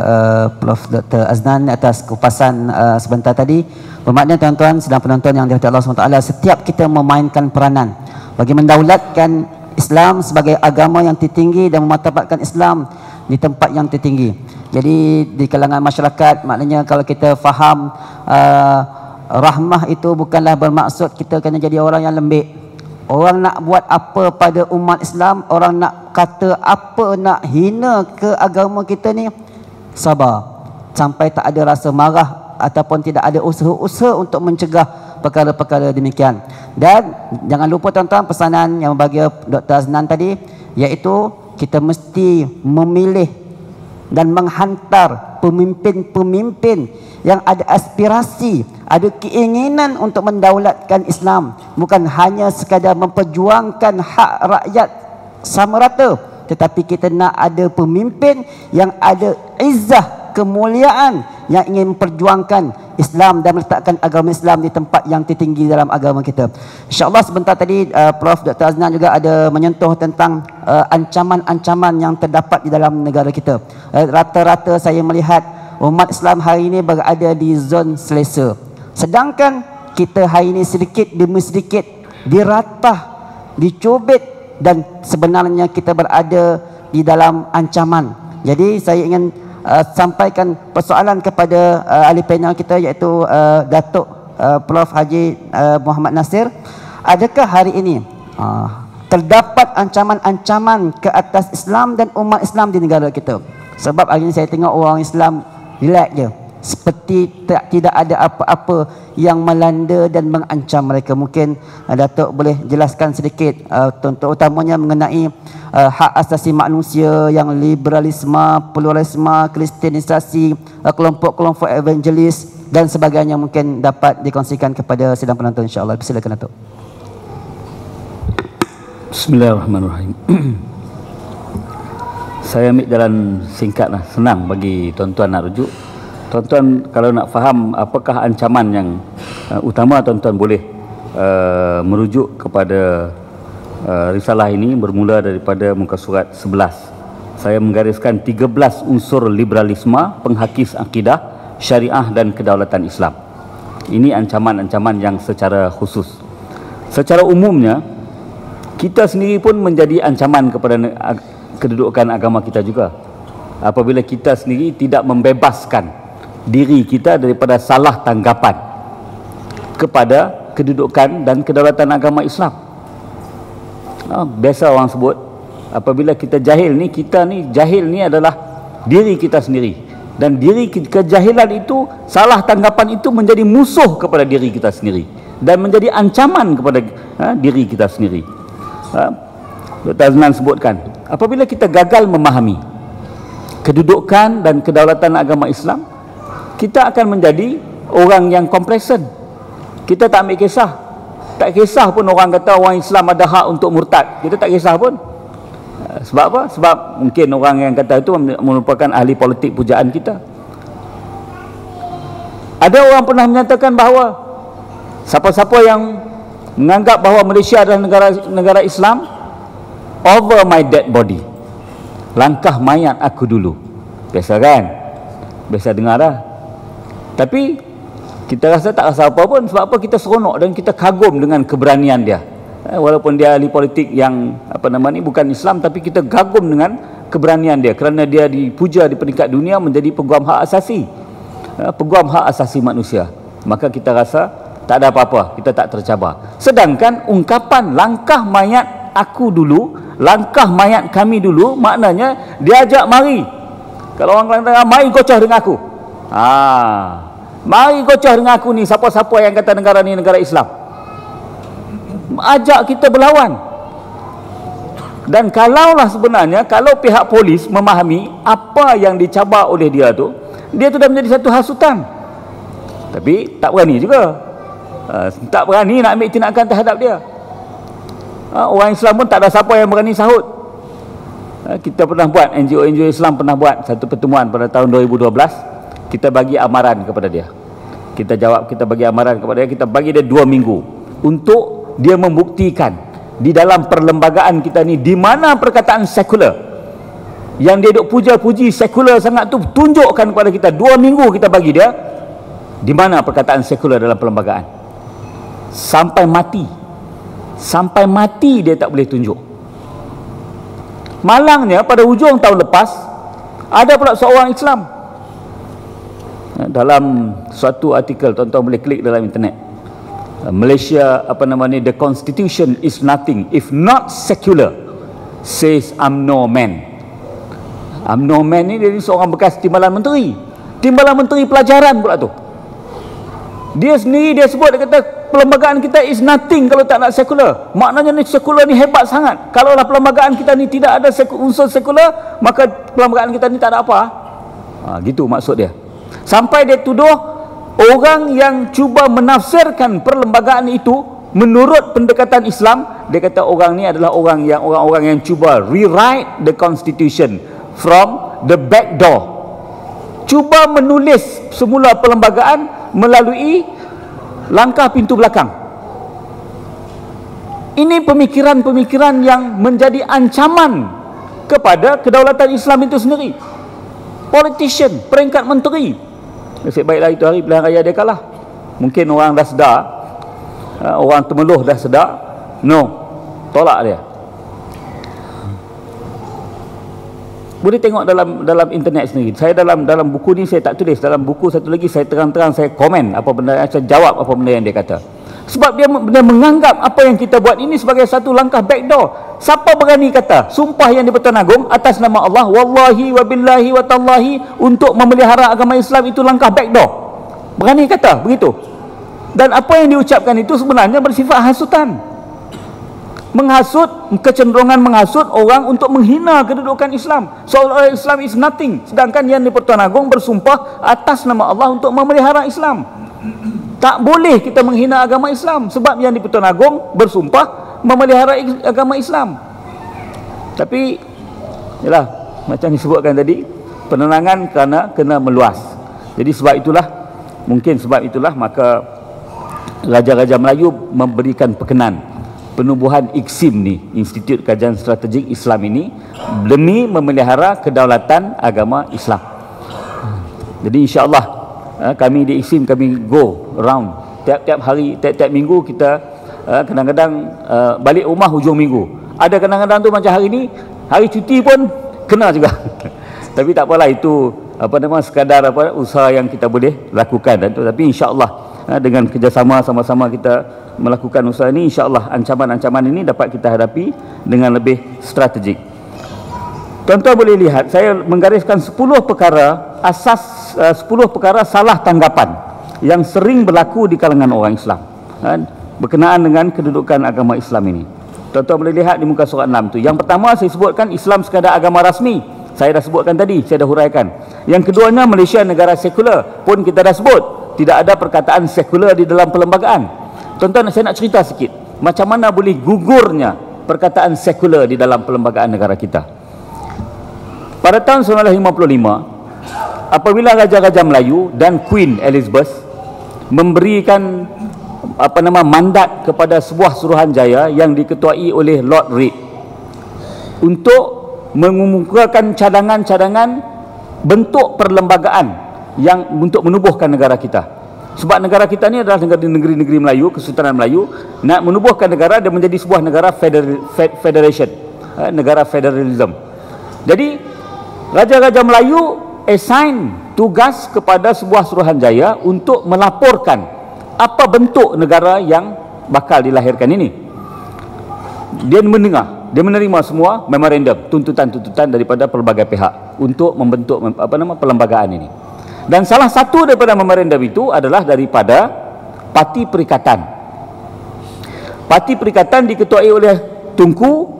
Prof. Dr. Aznan atas kupasan sebentar tadi. Bermakna tuan-tuan sedang penonton yang dirahmati Allah SWT, setiap kita memainkan peranan bagi mendaulatkan Islam sebagai agama yang tertinggi dan memartabatkan Islam di tempat yang tertinggi. Jadi di kalangan masyarakat, maknanya kalau kita faham rahmah itu bukanlah bermaksud kita kena jadi orang yang lembik. Orang nak buat apa pada umat Islam, orang nak kata apa, nak hina ke agama kita ni, sabar sampai tak ada rasa marah ataupun tidak ada usaha-usaha untuk mencegah perkara-perkara demikian. Dan jangan lupa tuan-tuan pesanan yang bagi Dr. Aznan tadi, iaitu kita mesti memilih dan menghantar pemimpin-pemimpin yang ada aspirasi, ada keinginan untuk mendaulatkan Islam, bukan hanya sekadar memperjuangkan hak rakyat sama rata, tetapi kita nak ada pemimpin yang ada izzah, kemuliaan, yang ingin memperjuangkan Islam dan meletakkan agama Islam di tempat yang tertinggi dalam agama kita. InsyaAllah sebentar tadi Prof. Dr. Aznan juga ada menyentuh tentang ancaman-ancaman yang terdapat di dalam negara kita. Rata-rata saya melihat umat Islam hari ini berada di zon selesa, sedangkan kita hari ini sedikit demi sedikit diratah, dicubit, dan sebenarnya kita berada di dalam ancaman. Jadi saya ingin sampaikan persoalan kepada ahli panel kita, iaitu Datuk Prof. Haji Muhammad Nasir. Adakah hari ini terdapat ancaman-ancaman ke atas Islam dan umat Islam di negara kita? Sebab hari ini saya tengok orang Islam relax je, seperti tidak ada apa-apa yang melanda dan mengancam mereka. Mungkin Datuk boleh jelaskan sedikit, terutamanya mengenai hak asasi manusia yang liberalisme, pluralisme, kristianisasi, kelompok-kelompok evangelis dan sebagainya, mungkin dapat dikongsikan kepada sidang penonton insya-Allah. Silakan Datuk. Bismillahirrahmanirrahim. Saya ambil jalan singkat lah, senang bagi tuan-tuan nak rujuk. Tuan-tuan kalau nak faham apakah ancaman yang utama, tuan-tuan boleh merujuk kepada risalah ini bermula daripada muka surat 11. Saya menggariskan 13 unsur liberalisme, penghakis akidah, syariah dan kedaulatan Islam. Ini ancaman-ancaman yang secara khusus. Secara umumnya, kita sendiri pun menjadi ancaman kepada kedudukan agama kita juga, apabila kita sendiri tidak membebaskan diri kita daripada salah tanggapan kepada kedudukan dan kedaulatan agama Islam. Biasa orang sebut, apabila kita jahil ni, kita ni jahil ni adalah diri kita sendiri, dan diri kejahilan itu, salah tanggapan itu menjadi musuh kepada diri kita sendiri dan menjadi ancaman kepada diri kita sendiri. Dr. Aznan sebutkan, apabila kita gagal memahami kedudukan dan kedaulatan agama Islam, kita akan menjadi orang yang complacent. Kita tak ambil kisah. Tak kisah pun orang kata orang Islam ada hak untuk murtad. Kita tak kisah pun. Sebab apa? Sebab mungkin orang yang kata itu merupakan ahli politik pujaan kita. Ada orang pernah menyatakan bahawa siapa-siapa yang menganggap bahawa Malaysia adalah negara Islam over my dead body. Langkah mayat aku dulu. Biasa kan? Biasa dengar dah. Tapi kita rasa tak rasa apa pun. Sebab apa? Kita seronok dan kita kagum dengan keberanian dia. Walaupun dia ahli politik yang bukan Islam, tapi kita kagum dengan keberanian dia kerana dia dipuja di peringkat dunia menjadi peguam hak asasi. Peguam hak asasi manusia. Maka kita rasa tak ada apa-apa, kita tak tercabar. Sedangkan ungkapan langkah mayat aku dulu, langkah mayat kami dulu, maknanya dia ajak mari. Kalau orang kata mari gocoh dengan aku, mari gocoh dengan aku ni, siapa-siapa yang kata negara ni negara Islam, ajak kita berlawan. Dan kalaulah sebenarnya, kalau pihak polis memahami apa yang dicabar oleh dia tu dah menjadi satu hasutan. Tapi tak berani juga, tak berani nak ambil tindakan terhadap dia. Orang Islam pun tak ada siapa yang berani sahut. Kita pernah buat, NGO Islam pernah buat satu pertemuan pada tahun 2012. Kita bagi amaran kepada dia. Kita jawab, kita bagi amaran kepada dia. Kita bagi dia 2 minggu untuk dia membuktikan di dalam perlembagaan kita ni, di mana perkataan sekular yang dia duk puja-puji sekular sangat tu, tunjukkan kepada kita. 2 minggu kita bagi dia, di mana perkataan sekular dalam perlembagaan. Sampai mati dia tak boleh tunjuk. Malangnya pada hujung tahun lepas ada pula seorang Islam, dalam suatu artikel, tuan-tuan boleh klik dalam internet, Malaysia the constitution is nothing if not secular, says UMNO man. UMNO man ni dia seorang bekas timbalan menteri pelajaran pula tu. Dia sendiri dia sebut, dia kata perlembagaan kita is nothing kalau tak nak sekular. Maknanya ni sekular ni hebat sangat. Kalaulah perlembagaan kita ni tidak ada unsur sekular, maka perlembagaan kita ni tak ada apa. Gitu maksud dia. Sampai dia tuduh orang yang cuba menafsirkan perlembagaan itu menurut pendekatan Islam. Dia kata orang ni adalah orang-orang yang cuba rewrite the constitution from the back door. Cuba menulis semula perlembagaan melalui langkah pintu belakang. Ini pemikiran-pemikiran yang menjadi ancaman kepada kedaulatan Islam itu sendiri. Politician, peringkat menteri. Nasib baiklah itu hari pilihan raya dia kalah. Mungkin orang dah sedar, orang Temeloh dah sedar, tolak dia. Boleh tengok dalam internet sendiri. Saya dalam buku ni saya tak tulis, dalam buku satu lagi saya terang-terang saya komen apa benda, saya jawab apa benda yang dia kata. Sebab dia menganggap apa yang kita buat ini sebagai satu langkah backdoor. Siapa berani kata sumpah yang di Pertuan Agong atas nama Allah, wallahi wa billahi wa tallahi, untuk memelihara agama Islam itu langkah backdoor? Berani kata begitu? Dan apa yang diucapkan itu sebenarnya bersifat hasutan. Kecenderungan menghasut orang untuk menghina kedudukan Islam, seolah-olah Islam is nothing. Sedangkan yang di Pertuan Agong bersumpah atas nama Allah untuk memelihara Islam. Tak boleh kita menghina agama Islam, sebab yang di Pertuan Agong bersumpah memelihara agama Islam. Tapi yalah, macam disebutkan tadi, penerangan kena meluas. Jadi mungkin sebab itulah maka Raja-Raja Melayu memberikan perkenan penubuhan IKSIM ni, Institut Kajian Strategik Islam ini, demi memelihara kedaulatan agama Islam. Jadi insya-Allah kami di IKSIM, kami go round tiap-tiap hari, tiap-tiap minggu. Kita kadang-kadang balik rumah hujung minggu. Ada kadang-kadang tu macam hari ni, hari cuti pun kena juga. Tapi tak apalah, itu sekadar usaha yang kita boleh lakukan. Tapi insya-Allah dengan kerjasama sama-sama kita melakukan usaha ini, insya-Allah ancaman-ancaman ini dapat kita hadapi dengan lebih strategik. Tuan-tuan boleh lihat saya menggariskan 10 perkara asas, 10 perkara salah tanggapan yang sering berlaku di kalangan orang Islam berkenaan dengan kedudukan agama Islam ini. Tuan-tuan boleh lihat di muka surat 6 tu. Yang pertama saya sebutkan Islam sekadar agama rasmi. Saya dah sebutkan tadi, saya dah huraikan. Yang keduanya Malaysia negara sekular, pun kita dah sebut tidak ada perkataan sekular di dalam perlembagaan. Tuan-tuan, saya nak cerita sikit macam mana boleh gugurnya perkataan sekular di dalam perlembagaan negara kita. Pada tahun 1955, apabila Raja-Raja Melayu dan Queen Elizabeth memberikan mandat kepada sebuah suruhanjaya yang diketuai oleh Lord Reid untuk mengemukakan cadangan-cadangan bentuk perlembagaan yang untuk menubuhkan negara kita. Sebab negara kita ni adalah negeri-negeri Melayu, Kesultanan Melayu, nak menubuhkan negara dia menjadi sebuah negara federation, negara federalism. Jadi Raja-Raja Melayu assign tugas kepada sebuah suruhanjaya untuk melaporkan apa bentuk negara yang bakal dilahirkan ini. Dia mendengar, dia menerima semua memorandum, tuntutan-tuntutan daripada pelbagai pihak untuk membentuk perlembagaan ini. Dan salah satu daripada memorandum itu adalah daripada Parti Perikatan. Parti Perikatan diketuai oleh Tunku,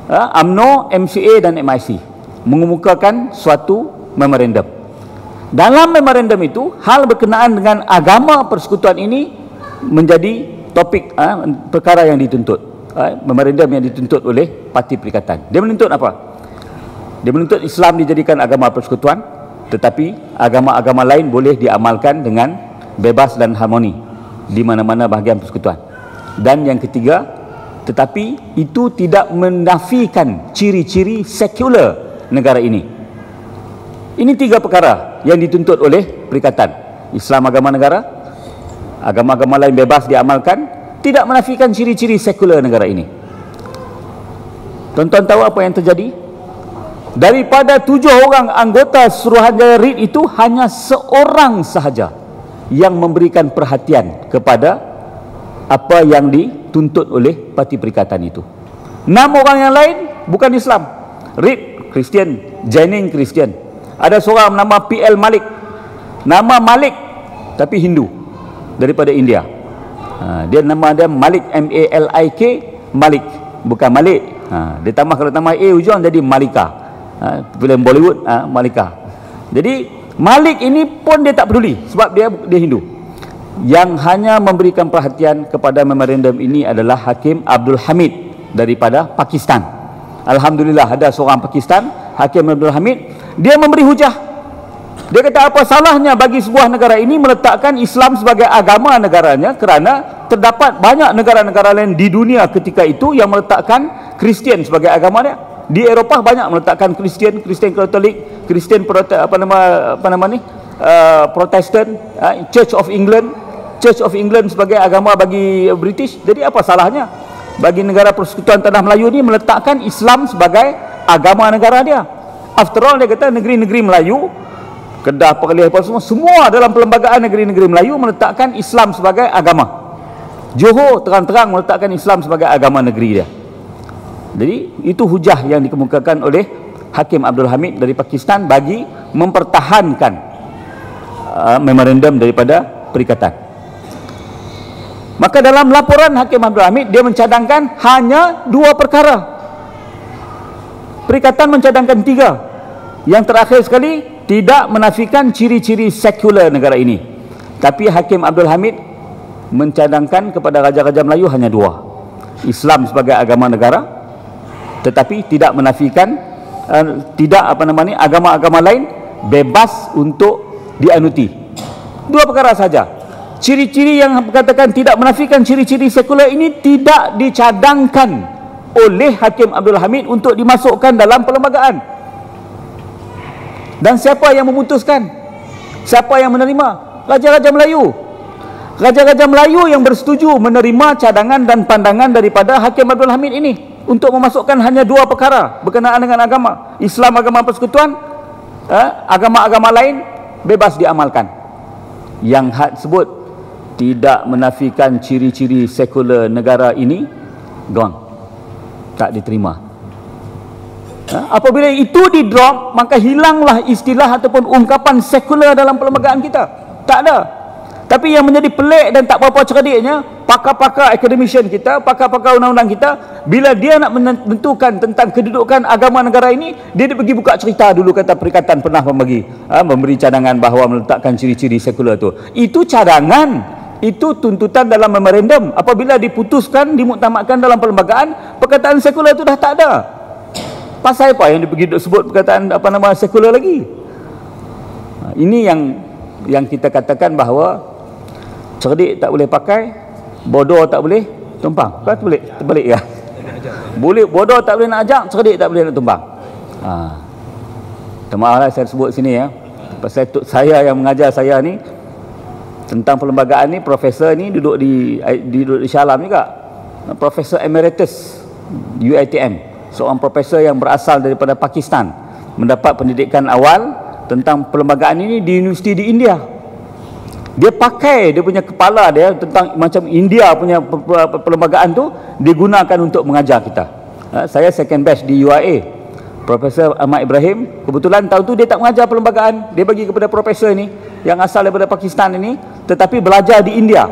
UMNO, MCA dan MIC, mengemukakan suatu memorandum. Dalam memorandum itu, hal berkenaan dengan agama persekutuan ini menjadi topik perkara yang dituntut. Memorandum yang dituntut oleh Parti Perikatan. Dia menuntut apa? Dia menuntut Islam dijadikan agama persekutuan, tetapi agama-agama lain boleh diamalkan dengan bebas dan harmoni di mana-mana bahagian persekutuan. Dan yang ketiga, tetapi itu tidak menafikan ciri-ciri sekular negara ini. Ini tiga perkara yang dituntut oleh Perikatan. Islam agama negara, agama-agama lain bebas diamalkan, tidak menafikan ciri-ciri sekular negara ini. Tuan-tuan tahu apa yang terjadi? Daripada 7 orang anggota Suruhanjaya Reid itu, hanya seorang sahaja yang memberikan perhatian kepada apa yang dituntut oleh Parti Perikatan itu. 6 orang yang lain bukan Islam. Reid Kristian, Jennings Kristian. Ada seorang nama PL Malik, nama Malik tapi Hindu, daripada India. Dia nama dia Malik, M-A-L-I-K, Malik, bukan Malik. Dia tambah, kalau tambah A ujung jadi Malika. Film Bollywood, Malika. Jadi Malik ini pun dia tak peduli sebab dia Hindu. Yang hanya memberikan perhatian kepada memorandum ini adalah Hakim Abdul Hamid daripada Pakistan. Alhamdulillah ada seorang Pakistan, Hakim Abdul Hamid, dia memberi hujah. Dia kata apa salahnya bagi sebuah negara ini meletakkan Islam sebagai agama negaranya, kerana terdapat banyak negara-negara lain di dunia ketika itu yang meletakkan Kristian sebagai agama dia. Di Eropah banyak meletakkan Kristian Katolik, Kristian Protestan, Church of England sebagai agama bagi British. Jadi apa salahnya bagi negara Persekutuan Tanah Melayu ni meletakkan Islam sebagai agama negara dia? After all, dia kata negeri-negeri Melayu, Kedah, Perlis, semua dalam perlembagaan negeri-negeri Melayu meletakkan Islam sebagai agama. Johor terang-terang meletakkan Islam sebagai agama negeri dia. Jadi itu hujah yang dikemukakan oleh Hakim Abdul Hamid dari Pakistan bagi mempertahankan memorandum daripada Perikatan. Maka dalam laporan Hakim Abdul Hamid, dia mencadangkan hanya 2 perkara. Perikatan mencadangkan 3. Yang terakhir sekali, tidak menafikan ciri-ciri sekular negara ini. Tapi Hakim Abdul Hamid mencadangkan kepada Raja-Raja Melayu hanya 2. Islam sebagai agama negara, tetapi tidak menafikan agama-agama lain bebas untuk dianuti. 2 perkara saja. Ciri-ciri yang berkatakan tidak menafikan ciri-ciri sekular ini tidak dicadangkan oleh Hakim Abdul Hamid untuk dimasukkan dalam perlembagaan. Dan siapa yang memutuskan? Siapa yang menerima? Raja-Raja Melayu. Raja-Raja Melayu yang bersetuju menerima cadangan dan pandangan daripada Hakim Abdul Hamid ini untuk memasukkan hanya 2 perkara berkenaan dengan agama. Islam agama persekutuan, agama-agama lain bebas diamalkan. Yang had sebut tidak menafikan ciri-ciri sekular negara ini, gone, tak diterima. Apabila itu di drop, maka hilanglah istilah ataupun ungkapan sekular dalam perlembagaan kita. Tak ada. Tapi yang menjadi pelik dan tak berapa cerdiknya, pakar-pakar academician kita, pakar-pakar undang-undang kita, bila dia nak menentukan tentang kedudukan agama negara ini, dia pergi buka cerita dulu, kata Perikatan pernah memberi cadangan bahawa meletakkan ciri-ciri sekular itu. Itu cadangan, itu tuntutan dalam memorandum. Apabila diputuskan, dimuktamadkan dalam perlembagaan, perkataan sekular itu dah tak ada. Pasal apa yang dipergi sebut perkataan sekular lagi? Ini yang kita katakan bahawa cerdik tak boleh pakai, bodoh tak boleh tumpang. Kan terbalik ya. Boleh bodoh tak boleh nak ajak, cerdik tak boleh nak tumpang. Maaflah saya sebut sini ya. Pasal saya yang mengajar saya ni tentang perlembagaan ni, profesor ni duduk di Shah Alam juga. Profesor Emeritus UiTM, seorang profesor yang berasal daripada Pakistan, mendapat pendidikan awal tentang perlembagaan ini di universiti di India. Dia pakai dia punya kepala dia tentang macam India punya perlembagaan tu digunakan untuk mengajar kita. Saya second batch di UIA. Profesor Ahmad Ibrahim, kebetulan tahun tu dia tak mengajar perlembagaan, dia bagi kepada profesor ini yang asal daripada Pakistan ini, tetapi belajar di India.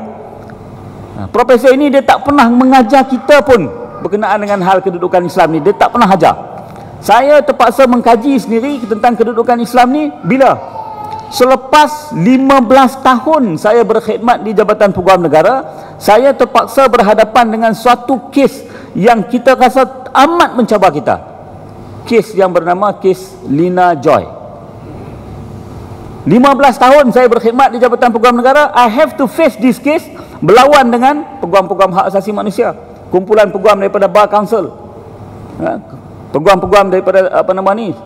Profesor ini dia tak pernah mengajar kita pun berkenaan dengan hal kedudukan Islam ni, dia tak pernah ajar. Saya terpaksa mengkaji sendiri tentang kedudukan Islam ni bila selepas 15 tahun saya berkhidmat di Jabatan Peguam Negara, saya terpaksa berhadapan dengan suatu kes yang kita rasa amat mencabar kita. Kes yang bernama kes Lina Joy. 15 tahun saya berkhidmat di Jabatan Peguam Negara, I have to face this case, berlawan dengan peguam-peguam hak asasi manusia, kumpulan peguam daripada Bar Council, peguam-peguam daripada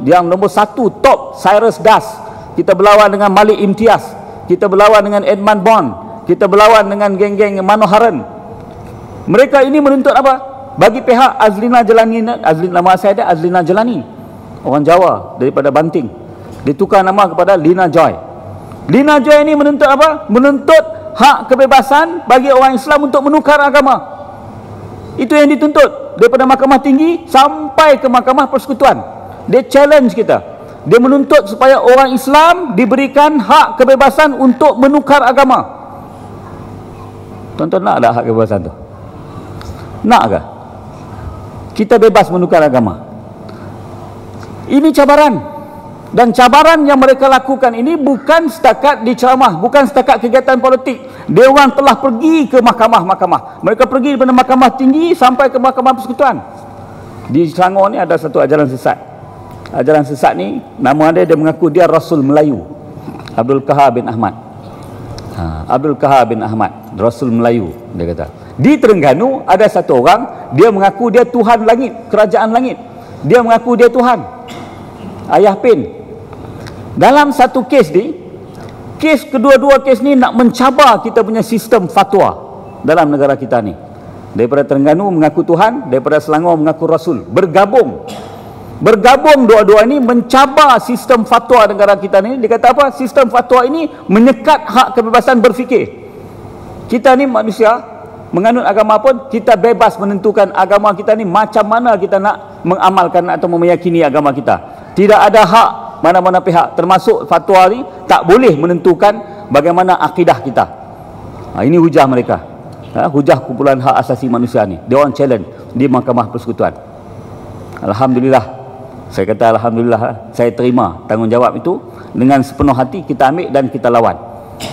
yang nombor 1 top, Cyrus Das. Kita berlawan dengan Malik Imtiaz, kita berlawan dengan Edmund Bond, kita berlawan dengan geng-geng Manoharan. Mereka ini menuntut apa? Bagi pihak Azlina Jalani, nama saya ada Azlina Jalani, orang Jawa daripada Banting, ditukar nama kepada Lina Joy. Lina Joy ini menuntut apa? Menuntut hak kebebasan bagi orang Islam untuk menukar agama. Itu yang dituntut daripada Mahkamah Tinggi sampai ke Mahkamah Persekutuan. Dia challenge kita, dia menuntut supaya orang Islam diberikan hak kebebasan untuk menukar agama. Tuan-tuan nak ada hak kebebasan tu? Nak ke? Kita bebas menukar agama. Ini cabaran, dan cabaran yang mereka lakukan ini bukan setakat di ceramah, bukan setakat kegiatan politik. Dia orang telah pergi ke mahkamah-mahkamah. Mereka pergi daripada Mahkamah Tinggi sampai ke Mahkamah Persekutuan. Di Selangor ni ada satu ajaran sesat. Ajaran sesat ni nama dia mengaku dia Rasul Melayu, Abdul Kahar bin Ahmad. Abdul Kahar bin Ahmad, Rasul Melayu, dia kata. Di Terengganu ada satu orang, dia mengaku dia Tuhan langit, kerajaan langit. Dia mengaku dia Tuhan. Ayah Pin. Dalam satu kes ni, kedua-dua kes ni nak mencabar kita punya sistem fatwa dalam negara kita ni. Daripada Terengganu mengaku Tuhan, daripada Selangor mengaku Rasul. Bergabung dua-dua ini mencabar sistem fatwa negara kita ni. Dia kata apa? Sistem fatwa ini menyekat hak kebebasan berfikir. Kita ni manusia, menganut agama pun, kita bebas menentukan agama kita ni macam mana kita nak mengamalkan atau meyakini agama kita. Tidak ada hak mana-mana pihak, termasuk fatwa ni tak boleh menentukan bagaimana akidah kita. Ini hujah mereka, hujah kumpulan hak asasi manusia ni. Dia orang challenge di Mahkamah Persekutuan. Alhamdulillah, saya kata alhamdulillah, saya terima tanggungjawab itu dengan sepenuh hati. Kita ambil dan kita lawan.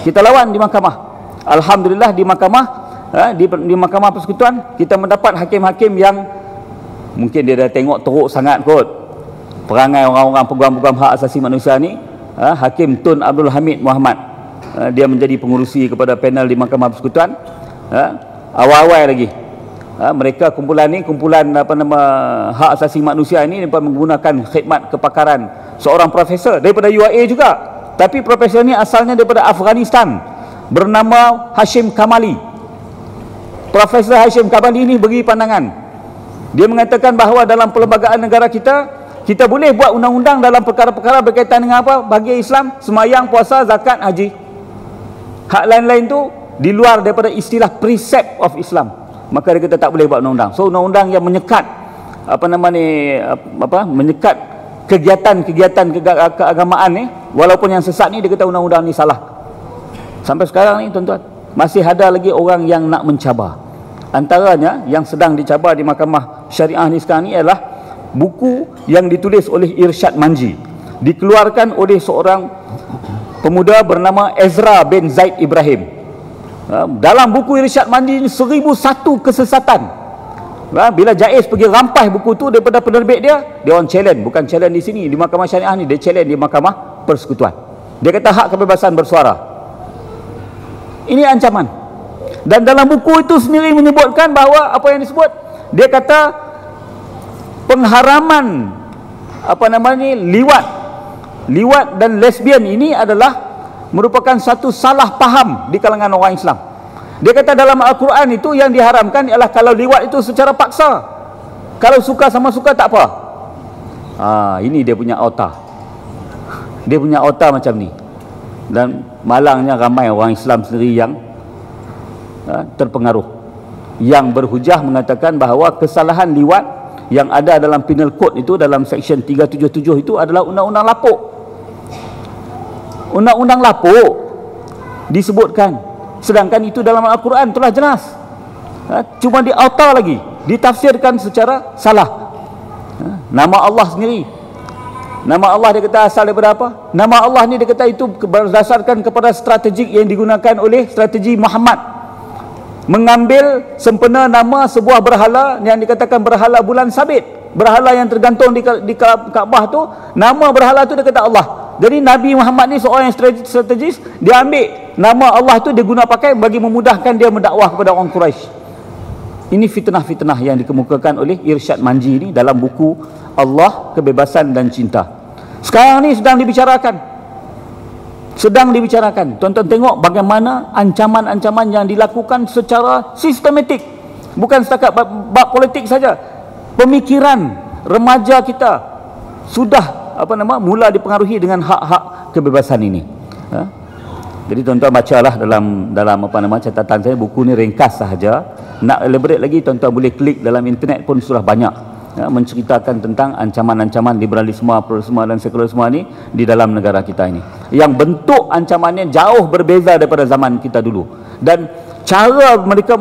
Kita lawan di mahkamah. Alhamdulillah di mahkamah, di Mahkamah Persekutuan kita mendapat hakim-hakim yang mungkin dia dah tengok teruk sangat kot perangai orang-orang peguam-peguam hak asasi manusia ni. Hakim Tun Abdul Hamid Muhammad, dia menjadi pengurusi kepada panel di Mahkamah Persekutuan. Awal-awal lagi mereka kumpulan hak asasi manusia ini menggunakan khidmat kepakaran seorang profesor daripada UIA juga, tapi profesor ni asalnya daripada Afghanistan, bernama Hashim Kamali. Profesor Hashim Kamali ini beri pandangan. Dia mengatakan bahawa dalam perlembagaan negara kita, kita boleh buat undang-undang dalam perkara-perkara berkaitan dengan apa? Bagi Islam, semayang, puasa, zakat, haji. Hak lain-lain tu di luar daripada istilah precept of Islam. Maka dia kata tak boleh buat undang-undang. So undang-undang yang menyekat menyekat kegiatan-kegiatan keagamaan ni, walaupun yang sesat ni, dia kata undang-undang ni salah. Sampai sekarang ni tuan-tuan, masih ada lagi orang yang nak mencabar. Antaranya yang sedang dicabar di Mahkamah Syariah ni sekarang ni adalah buku yang ditulis oleh Irsyad Manji, dikeluarkan oleh seorang pemuda bernama Ezra bin Zaid Ibrahim. Dalam buku Irsyad Manji ni 1001 kesesatan. Bila Jaiz pergi rampas buku tu daripada penerbit dia orang challenge, bukan challenge di sini di Mahkamah Syariah ni, dia challenge di Mahkamah Persekutuan. Dia kata hak kebebasan bersuara ini ancaman. Dan dalam buku itu sendiri menyebutkan bahawa apa yang disebut, dia kata pengharaman liwat dan lesbian ini adalah merupakan satu salah faham di kalangan orang Islam. Dia kata dalam Al-Quran itu yang diharamkan ialah kalau liwat itu secara paksa, kalau suka sama suka tak apa. Ini dia punya otak. Dia punya otak macam ni. Dan malangnya ramai orang Islam sendiri yang terpengaruh, yang berhujah mengatakan bahawa kesalahan liwat yang ada dalam penal code itu, dalam section 377 itu adalah undang-undang lapuk. Undang-undang lapuk disebutkan, sedangkan itu dalam Al-Quran telah jelas. Cuma diautar lagi, ditafsirkan secara salah. Nama Allah sendiri, nama Allah dia kata asal daripada apa? Nama Allah ni dia kata itu berdasarkan kepada strategik yang digunakan oleh strategi Muhammad, mengambil sempena nama sebuah berhala yang dikatakan berhala bulan sabit, berhala yang tergantung di Kaabah tu, nama berhala tu dia kata Allah. Jadi Nabi Muhammad ni seorang yang strategis, dia ambil nama Allah tu dia guna pakai bagi memudahkan dia mendakwah kepada orang Quraisy. Ini fitnah-fitnah yang dikemukakan oleh Irsyad Manji ni dalam buku Allah, Kebebasan dan Cinta. Sekarang ni sedang dibicarakan. Tuan-tuan tengok bagaimana ancaman-ancaman yang dilakukan secara sistematik, bukan setakat bab politik saja. Pemikiran remaja kita sudah mula dipengaruhi dengan hak-hak kebebasan ini. Jadi tuan-tuan bacalah dalam catatan saya. Buku ni ringkas sahaja. Nak elaborate lagi, tuan-tuan boleh klik dalam internet pun sudah banyak menceritakan tentang ancaman-ancaman liberalisme, pluralisme dan sekularisme ni di dalam negara kita ini, yang bentuk ancamannya jauh berbeza daripada zaman kita dulu. Dan cara mereka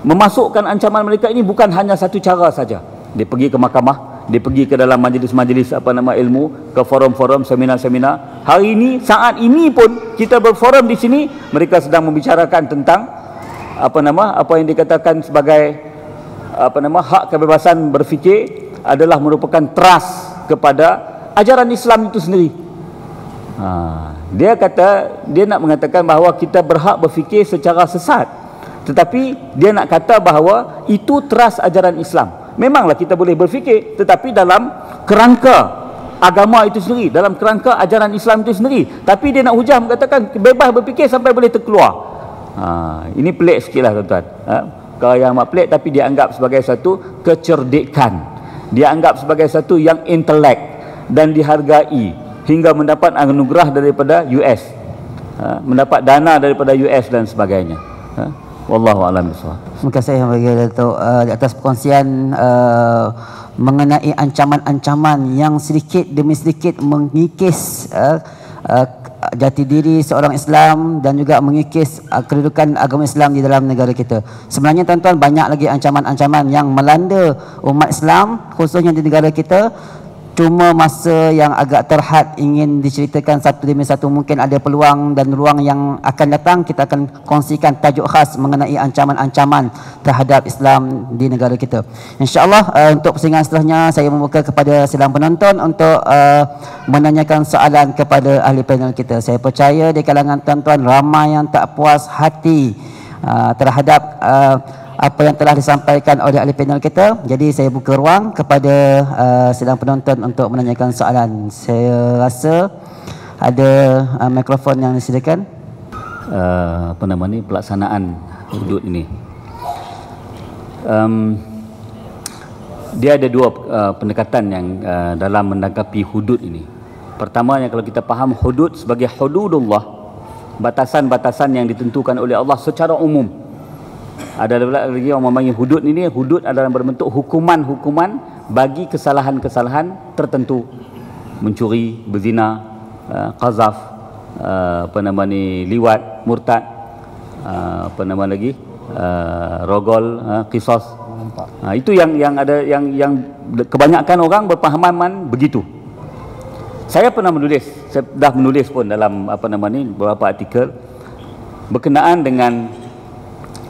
memasukkan ancaman mereka ini bukan hanya satu cara saja. Dia pergi ke mahkamah, dia pergi ke dalam majlis-majlis ilmu, ke forum-forum, seminar-seminar. Hari ini, saat ini pun kita berforum di sini, mereka sedang membicarakan tentang apa yang dikatakan sebagai hak kebebasan berfikir adalah merupakan trust kepada ajaran Islam itu sendiri. Dia nak mengatakan bahawa kita berhak berfikir secara sesat, tetapi dia nak kata bahawa itu trust ajaran Islam. Memanglah kita boleh berfikir, tetapi dalam kerangka agama itu sendiri, dalam kerangka ajaran Islam itu sendiri. Tapi dia nak hujah mengatakan bebas berfikir sampai boleh terkeluar. Ini pelik sikit lah tuan-tuan. Kalau yang amat pelik, tapi dia anggap sebagai satu kecerdikan, dia anggap sebagai satu yang intelek dan dihargai, hingga mendapat anugerah daripada US, mendapat dana daripada US dan sebagainya. Wallahu a'lam bishawab. Terima kasih bagi Datuk di atas perkongsian mengenai ancaman-ancaman yang sedikit demi sedikit mengikis jati diri seorang Islam dan juga mengikis kedudukan agama Islam di dalam negara kita. Sebenarnya tuan-tuan, banyak lagi ancaman-ancaman yang melanda umat Islam khususnya di negara kita. Cuma masa yang agak terhad ingin diceritakan satu demi satu. Mungkin ada peluang dan ruang yang akan datang, kita akan kongsikan tajuk khas mengenai ancaman-ancaman terhadap Islam di negara kita. InsyaAllah untuk persingan setelahnya saya membuka kepada sidang penonton untuk menanyakan soalan kepada ahli panel kita. Saya percaya di kalangan tuan-tuan ramai yang tak puas hati terhadap apa yang telah disampaikan oleh ahli panel kita. Jadi saya buka ruang kepada sidang penonton untuk menanyakan soalan. Saya rasa ada mikrofon yang disediakan. Pelaksanaan hudud ini. Dia ada dua pendekatan yang dalam menanggapi hudud ini. Pertamanya, kalau kita faham hudud sebagai hududullah, batasan-batasan yang ditentukan oleh Allah secara umum. Ada lagi orang memanggil hudud ini. Hudud adalah berbentuk hukuman-hukuman bagi kesalahan-kesalahan tertentu. Mencuri, berzina, qazaf, liwat, murtad, rogol, qisas. Itu yang ada, yang kebanyakan orang berpahaman begitu. Saya pernah menulis, saya dah menulis pun dalam beberapa artikel berkenaan dengan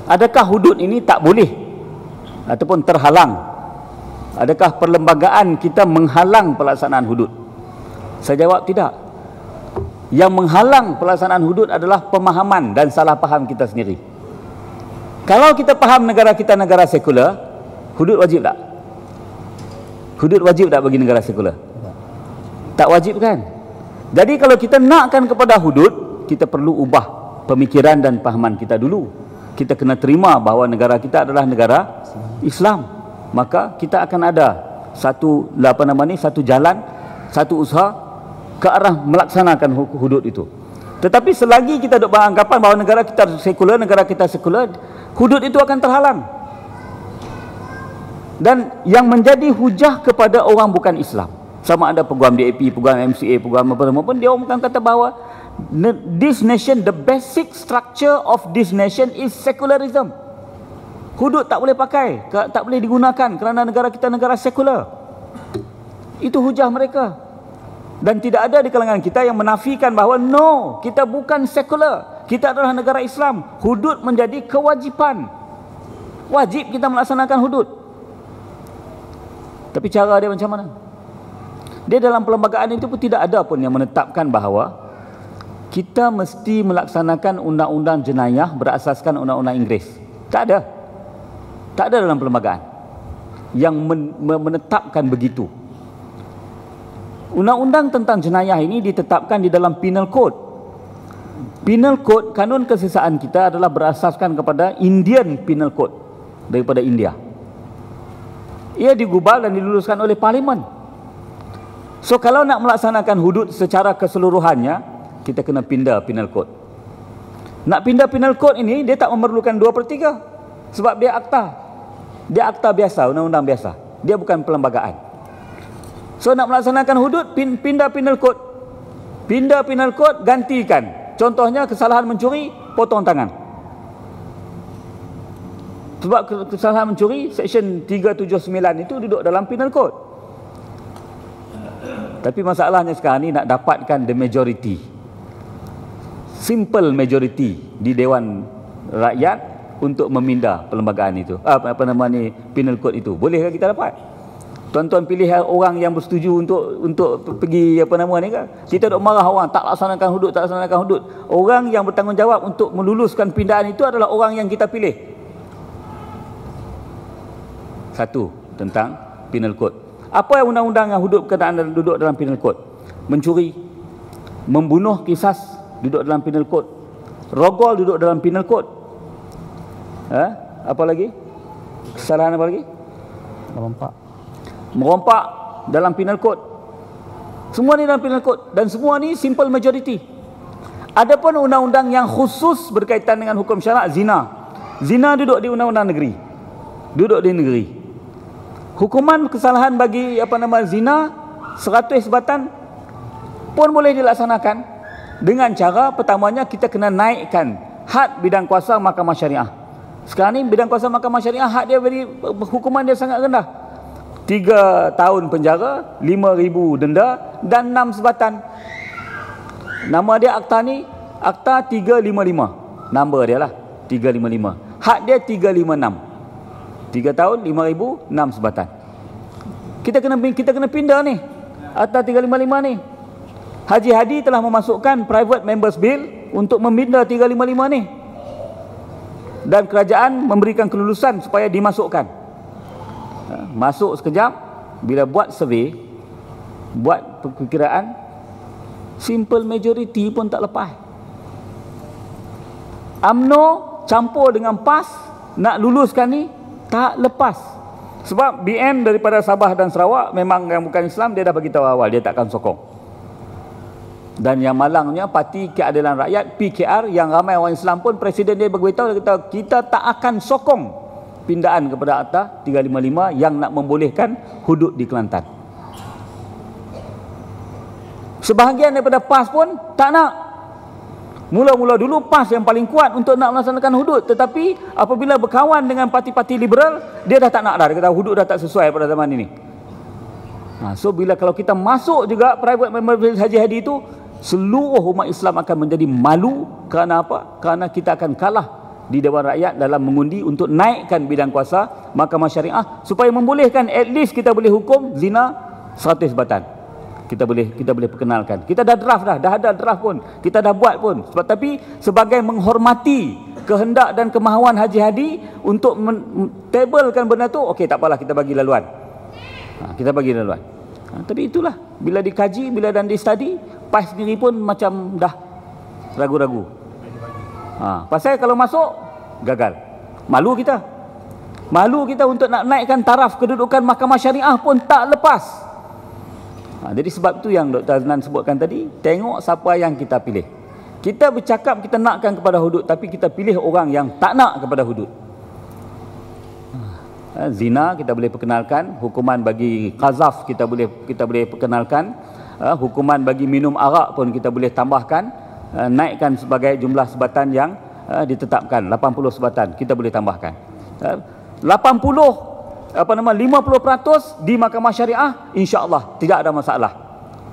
adakah hudud ini tak boleh ataupun terhalang? Adakah perlembagaan kita menghalang pelaksanaan hudud? Saya jawab tidak. Yang menghalang pelaksanaan hudud adalah pemahaman dan salah faham kita sendiri. Kalau kita faham negara kita negara sekular, hudud wajib tak? Hudud wajib tak bagi negara sekular? Tak wajib kan? Jadi kalau kita nakkan kepada hudud, kita perlu ubah pemikiran dan pahaman kita dulu. Kita kena terima bahawa negara kita adalah negara Islam. Maka kita akan ada satu satu jalan, satu usaha ke arah melaksanakan hudud itu. Tetapi selagi kita duk beranggapan bahawa negara kita sekular, hudud itu akan terhalang. Dan yang menjadi hujah kepada orang bukan Islam, sama ada peguam DAP, peguam MCA, peguam apa-apa pun, dia orang kata bahawa this nation, the basic structure of this nation is secularism. Hudud tak boleh pakai, tak boleh digunakan kerana negara kita negara sekular. Itu hujah mereka. Dan tidak ada di kalangan kita yang menafikan bahawa no, kita bukan sekular, kita adalah negara Islam. Hudud menjadi kewajipan. Wajib kita melaksanakan hudud. Tapi cara dia macam mana? Dia dalam perlembagaan itu pun tidak ada pun yang menetapkan bahawa kita mesti melaksanakan undang-undang jenayah berasaskan undang-undang Inggeris. Tak ada. Tak ada dalam perlembagaan yang menetapkan begitu. Undang-undang tentang jenayah ini ditetapkan di dalam Penal Code. Penal Code, kanun kesesaan kita adalah berasaskan kepada Indian Penal Code daripada India. Ia digubal dan diluluskan oleh Parlimen. So kalau nak melaksanakan hudud secara keseluruhannya, kita kena pindah Penal Code. Nak pindah Penal Code ini, dia tak memerlukan 2/3 sebab dia akta. Dia akta biasa, undang-undang biasa. Dia bukan perlembagaan. So nak melaksanakan hudud, pindah Penal Code. Pindah Penal Code, gantikan. Contohnya kesalahan mencuri, potong tangan. Sebab kesalahan mencuri, Seksyen 379 itu duduk dalam Penal Code. Tapi masalahnya sekarang ni nak dapatkan the majority, simple majority di Dewan Rakyat untuk memindah perlembagaan itu, Penal Code itu. Bolehkah kita dapat? Tuan-tuan pilih orang yang bersetuju untuk pergi kan? Kita duk marah orang tak laksanakan hudud. Orang yang bertanggungjawab untuk meluluskan pindahan itu adalah orang yang kita pilih. Satu, tentang Penal Code. Apa yang undang-undang yang hudud berkenaan duduk dalam Penal Code? Mencuri, membunuh kisas duduk dalam Penal Code. Rogol duduk dalam Penal Code. Apa lagi? Kesalahan apa lagi? Merompak dalam Penal Code. Semua ni dalam Penal Code, dan semua ni simple majority. Adapun undang-undang yang khusus berkaitan dengan hukum syarak, zina. Zina duduk di undang-undang negeri. Duduk di negeri. Hukuman kesalahan bagi zina 100 batan pun boleh dilaksanakan dengan cara pertamanya kita kena naikkan had bidang kuasa mahkamah syariah. Sekarang ni bidang kuasa mahkamah syariah had dia hukuman dia sangat rendah. 3 tahun penjara, 5,000 denda dan 6 sebatan. Nama dia akta ni, akta 355. Nombor dia lah 355. Had dia 356. 3 tahun, 5,000, 6 sebatan. Kita kena pindah ni akta 355 ni. Haji Hadi telah memasukkan Private Members Bill untuk memindah 355 ni. Dan kerajaan memberikan kelulusan supaya dimasukkan. Masuk sekejap, bila buat survey, buat perkiraan, simple majority pun tak lepas. UMNO campur dengan PAS nak luluskan ni tak lepas. Sebab BN daripada Sabah dan Sarawak memang yang bukan Islam, dia dah bagi tahu awal dia takkan sokong. Dan yang malangnya Parti Keadilan Rakyat PKR yang ramai orang Islam pun, presiden dia beritahu, dia kata kita tak akan sokong pindahan kepada Akta 355 yang nak membolehkan hudud di Kelantan. Sebahagian daripada PAS pun tak nak. Mula-mula dulu PAS yang paling kuat untuk nak melaksanakan hudud, tetapi apabila berkawan dengan parti-parti liberal, dia dah tak nak dah. Dia kata hudud dah tak sesuai pada zaman ini. So bila kalau kita masuk juga private member Haji Hadi itu, seluruh umat Islam akan menjadi malu. Kerana apa? Kerana kita akan kalah di Dewan Rakyat dalam mengundi untuk naikkan bidang kuasa mahkamah syariah supaya membolehkan, at least kita boleh hukum zina 100 batan. Kita boleh perkenalkan. Kita dah draft dah ada draft pun. Kita dah buat pun. Tapi sebagai menghormati kehendak dan kemahuan Haji Hadi untuk tabelkan benda tu, okey tak apalah, kita bagi laluan. Kita bagi laluan. Tapi itulah, bila dikaji, bila dan di-study, PAS sendiri pun macam dah ragu-ragu. Pasal kalau masuk, gagal. Malu kita. Malu kita untuk nak naikkan taraf kedudukan mahkamah syariah pun tak lepas. Jadi sebab itu yang Dr. Aznan sebutkan tadi, tengok siapa yang kita pilih. Kita bercakap kita nakkan kepada hudud, tapi kita pilih orang yang tak nak kepada hudud. Zina kita boleh perkenalkan, hukuman bagi qazaf kita boleh perkenalkan, hukuman bagi minum arak pun kita boleh tambahkan, naikkan sebagai jumlah sebatan yang ditetapkan 80 sebatan kita boleh tambahkan. 50% di mahkamah syariah insya-Allah tidak ada masalah.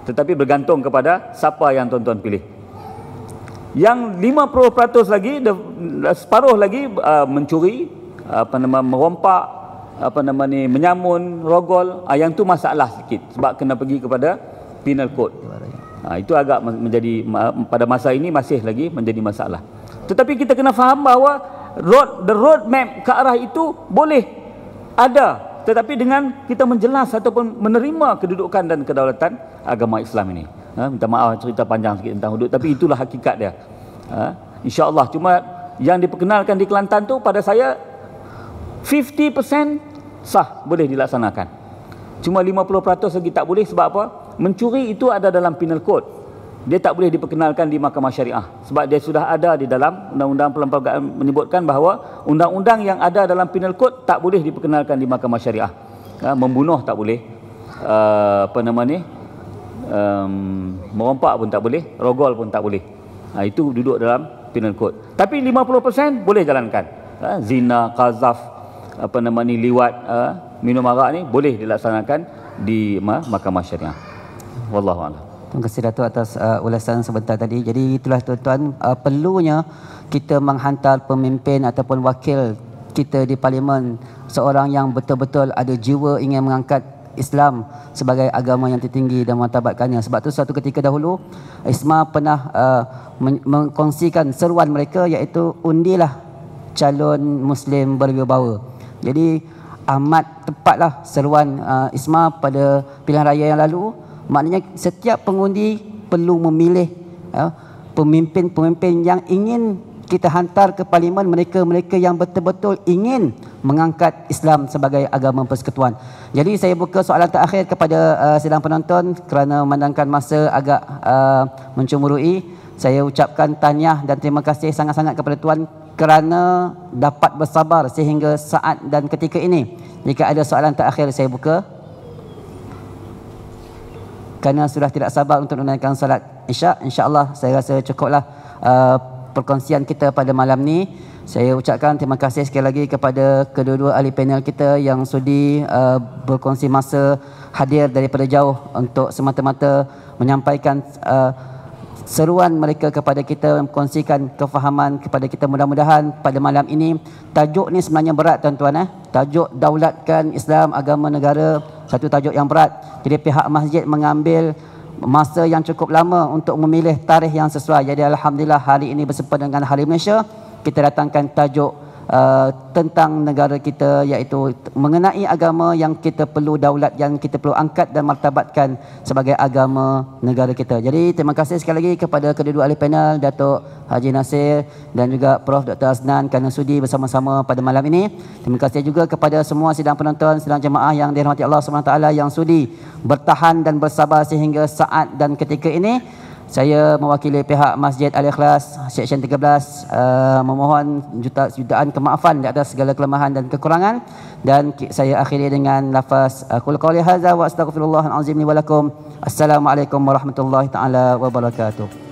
Tetapi bergantung kepada siapa yang tuan-tuan pilih. Yang 50% lagi, separuh lagi mencuri, merompak, menyamun, rogol, yang tu masalah sikit sebab kena pergi kepada penal code. Itu agak menjadi, pada masa ini masih lagi menjadi masalah. Tetapi kita kena faham bahawa the road map ke arah itu boleh ada, tetapi dengan kita menjelas ataupun menerima kedudukan dan kedaulatan agama Islam ini. Minta maaf cerita panjang sikit tentang hudud, tapi itulah hakikat dia. InsyaAllah. Cuma yang diperkenalkan di Kelantan tu pada saya 50% sah, boleh dilaksanakan. Cuma 50% lagi tak boleh. Sebab apa? Mencuri itu ada dalam penal code. Dia tak boleh diperkenalkan di mahkamah syariah. Sebab dia sudah ada di dalam undang-undang pelembagaan, menyebutkan bahawa undang-undang yang ada dalam penal code tak boleh diperkenalkan di mahkamah syariah. Membunuh tak boleh. Merompak pun tak boleh, rogol pun tak boleh. Itu duduk dalam penal code. Tapi 50% boleh jalankan. Zina, qazaf, liwat, minum arak ni boleh dilaksanakan di mahkamah syariah. Wallahu a'lam. Terima kasih Datuk atas ulasan sebentar tadi. Jadi itulah tuan-tuan, perlunya kita menghantar pemimpin ataupun wakil kita di parlimen seorang yang betul-betul ada jiwa ingin mengangkat Islam sebagai agama yang tertinggi dan martabatkannya. Sebab tu suatu ketika dahulu ISMA pernah mengkongsikan seruan mereka, iaitu undilah calon Muslim berwibawa. Jadi amat tepatlah seruan ISMA pada pilihan raya yang lalu. Maknanya setiap pengundi perlu memilih pemimpin-pemimpin yang ingin kita hantar ke parlimen, mereka-mereka yang betul-betul ingin mengangkat Islam sebagai agama persekutuan. Jadi saya buka soalan terakhir kepada sidang penonton kerana memandangkan masa agak mencemburui. Saya ucapkan tahniah dan terima kasih sangat-sangat kepada tuan kerana dapat bersabar sehingga saat dan ketika ini. Jika ada soalan terakhir saya buka. Kerana sudah tidak sabar untuk menunaikan salat Isyak, insya-Allah saya rasa cukuplah perkongsian kita pada malam ni. Saya ucapkan terima kasih sekali lagi kepada kedua-dua ahli panel kita yang sudi berkongsi masa, hadir daripada jauh untuk semata-mata menyampaikan seruan mereka kepada kita, mengkongsikan kefahaman kepada kita. Mudah-mudahan pada malam ini, tajuk ni sebenarnya berat tuan-tuan, tajuk daulatkan Islam agama negara, satu tajuk yang berat. Jadi pihak masjid mengambil masa yang cukup lama untuk memilih tarikh yang sesuai. Jadi alhamdulillah hari ini bersempena dengan Hari Malaysia, kita datangkan tajuk tentang negara kita, iaitu mengenai agama yang kita perlu daulat, yang kita perlu angkat dan martabatkan sebagai agama negara kita. Jadi terima kasih sekali lagi kepada kedua-dua ahli panel, Datuk Haji Nasir dan juga Prof. Dr. Aznan kerana sudi bersama-sama pada malam ini. Terima kasih juga kepada semua sidang penonton, sidang jemaah yang dirahmati Allah SWT yang sudi bertahan dan bersabar sehingga saat dan ketika ini. Saya mewakili pihak Masjid Al-Ikhlas Seksyen 13 memohon jutaan kemaafan di atas segala kelemahan dan kekurangan, dan saya akhiri dengan lafaz qul qawli hadza wa astaghfirullahal azim li wa lakum. Assalamualaikum warahmatullahi taala wabarakatuh.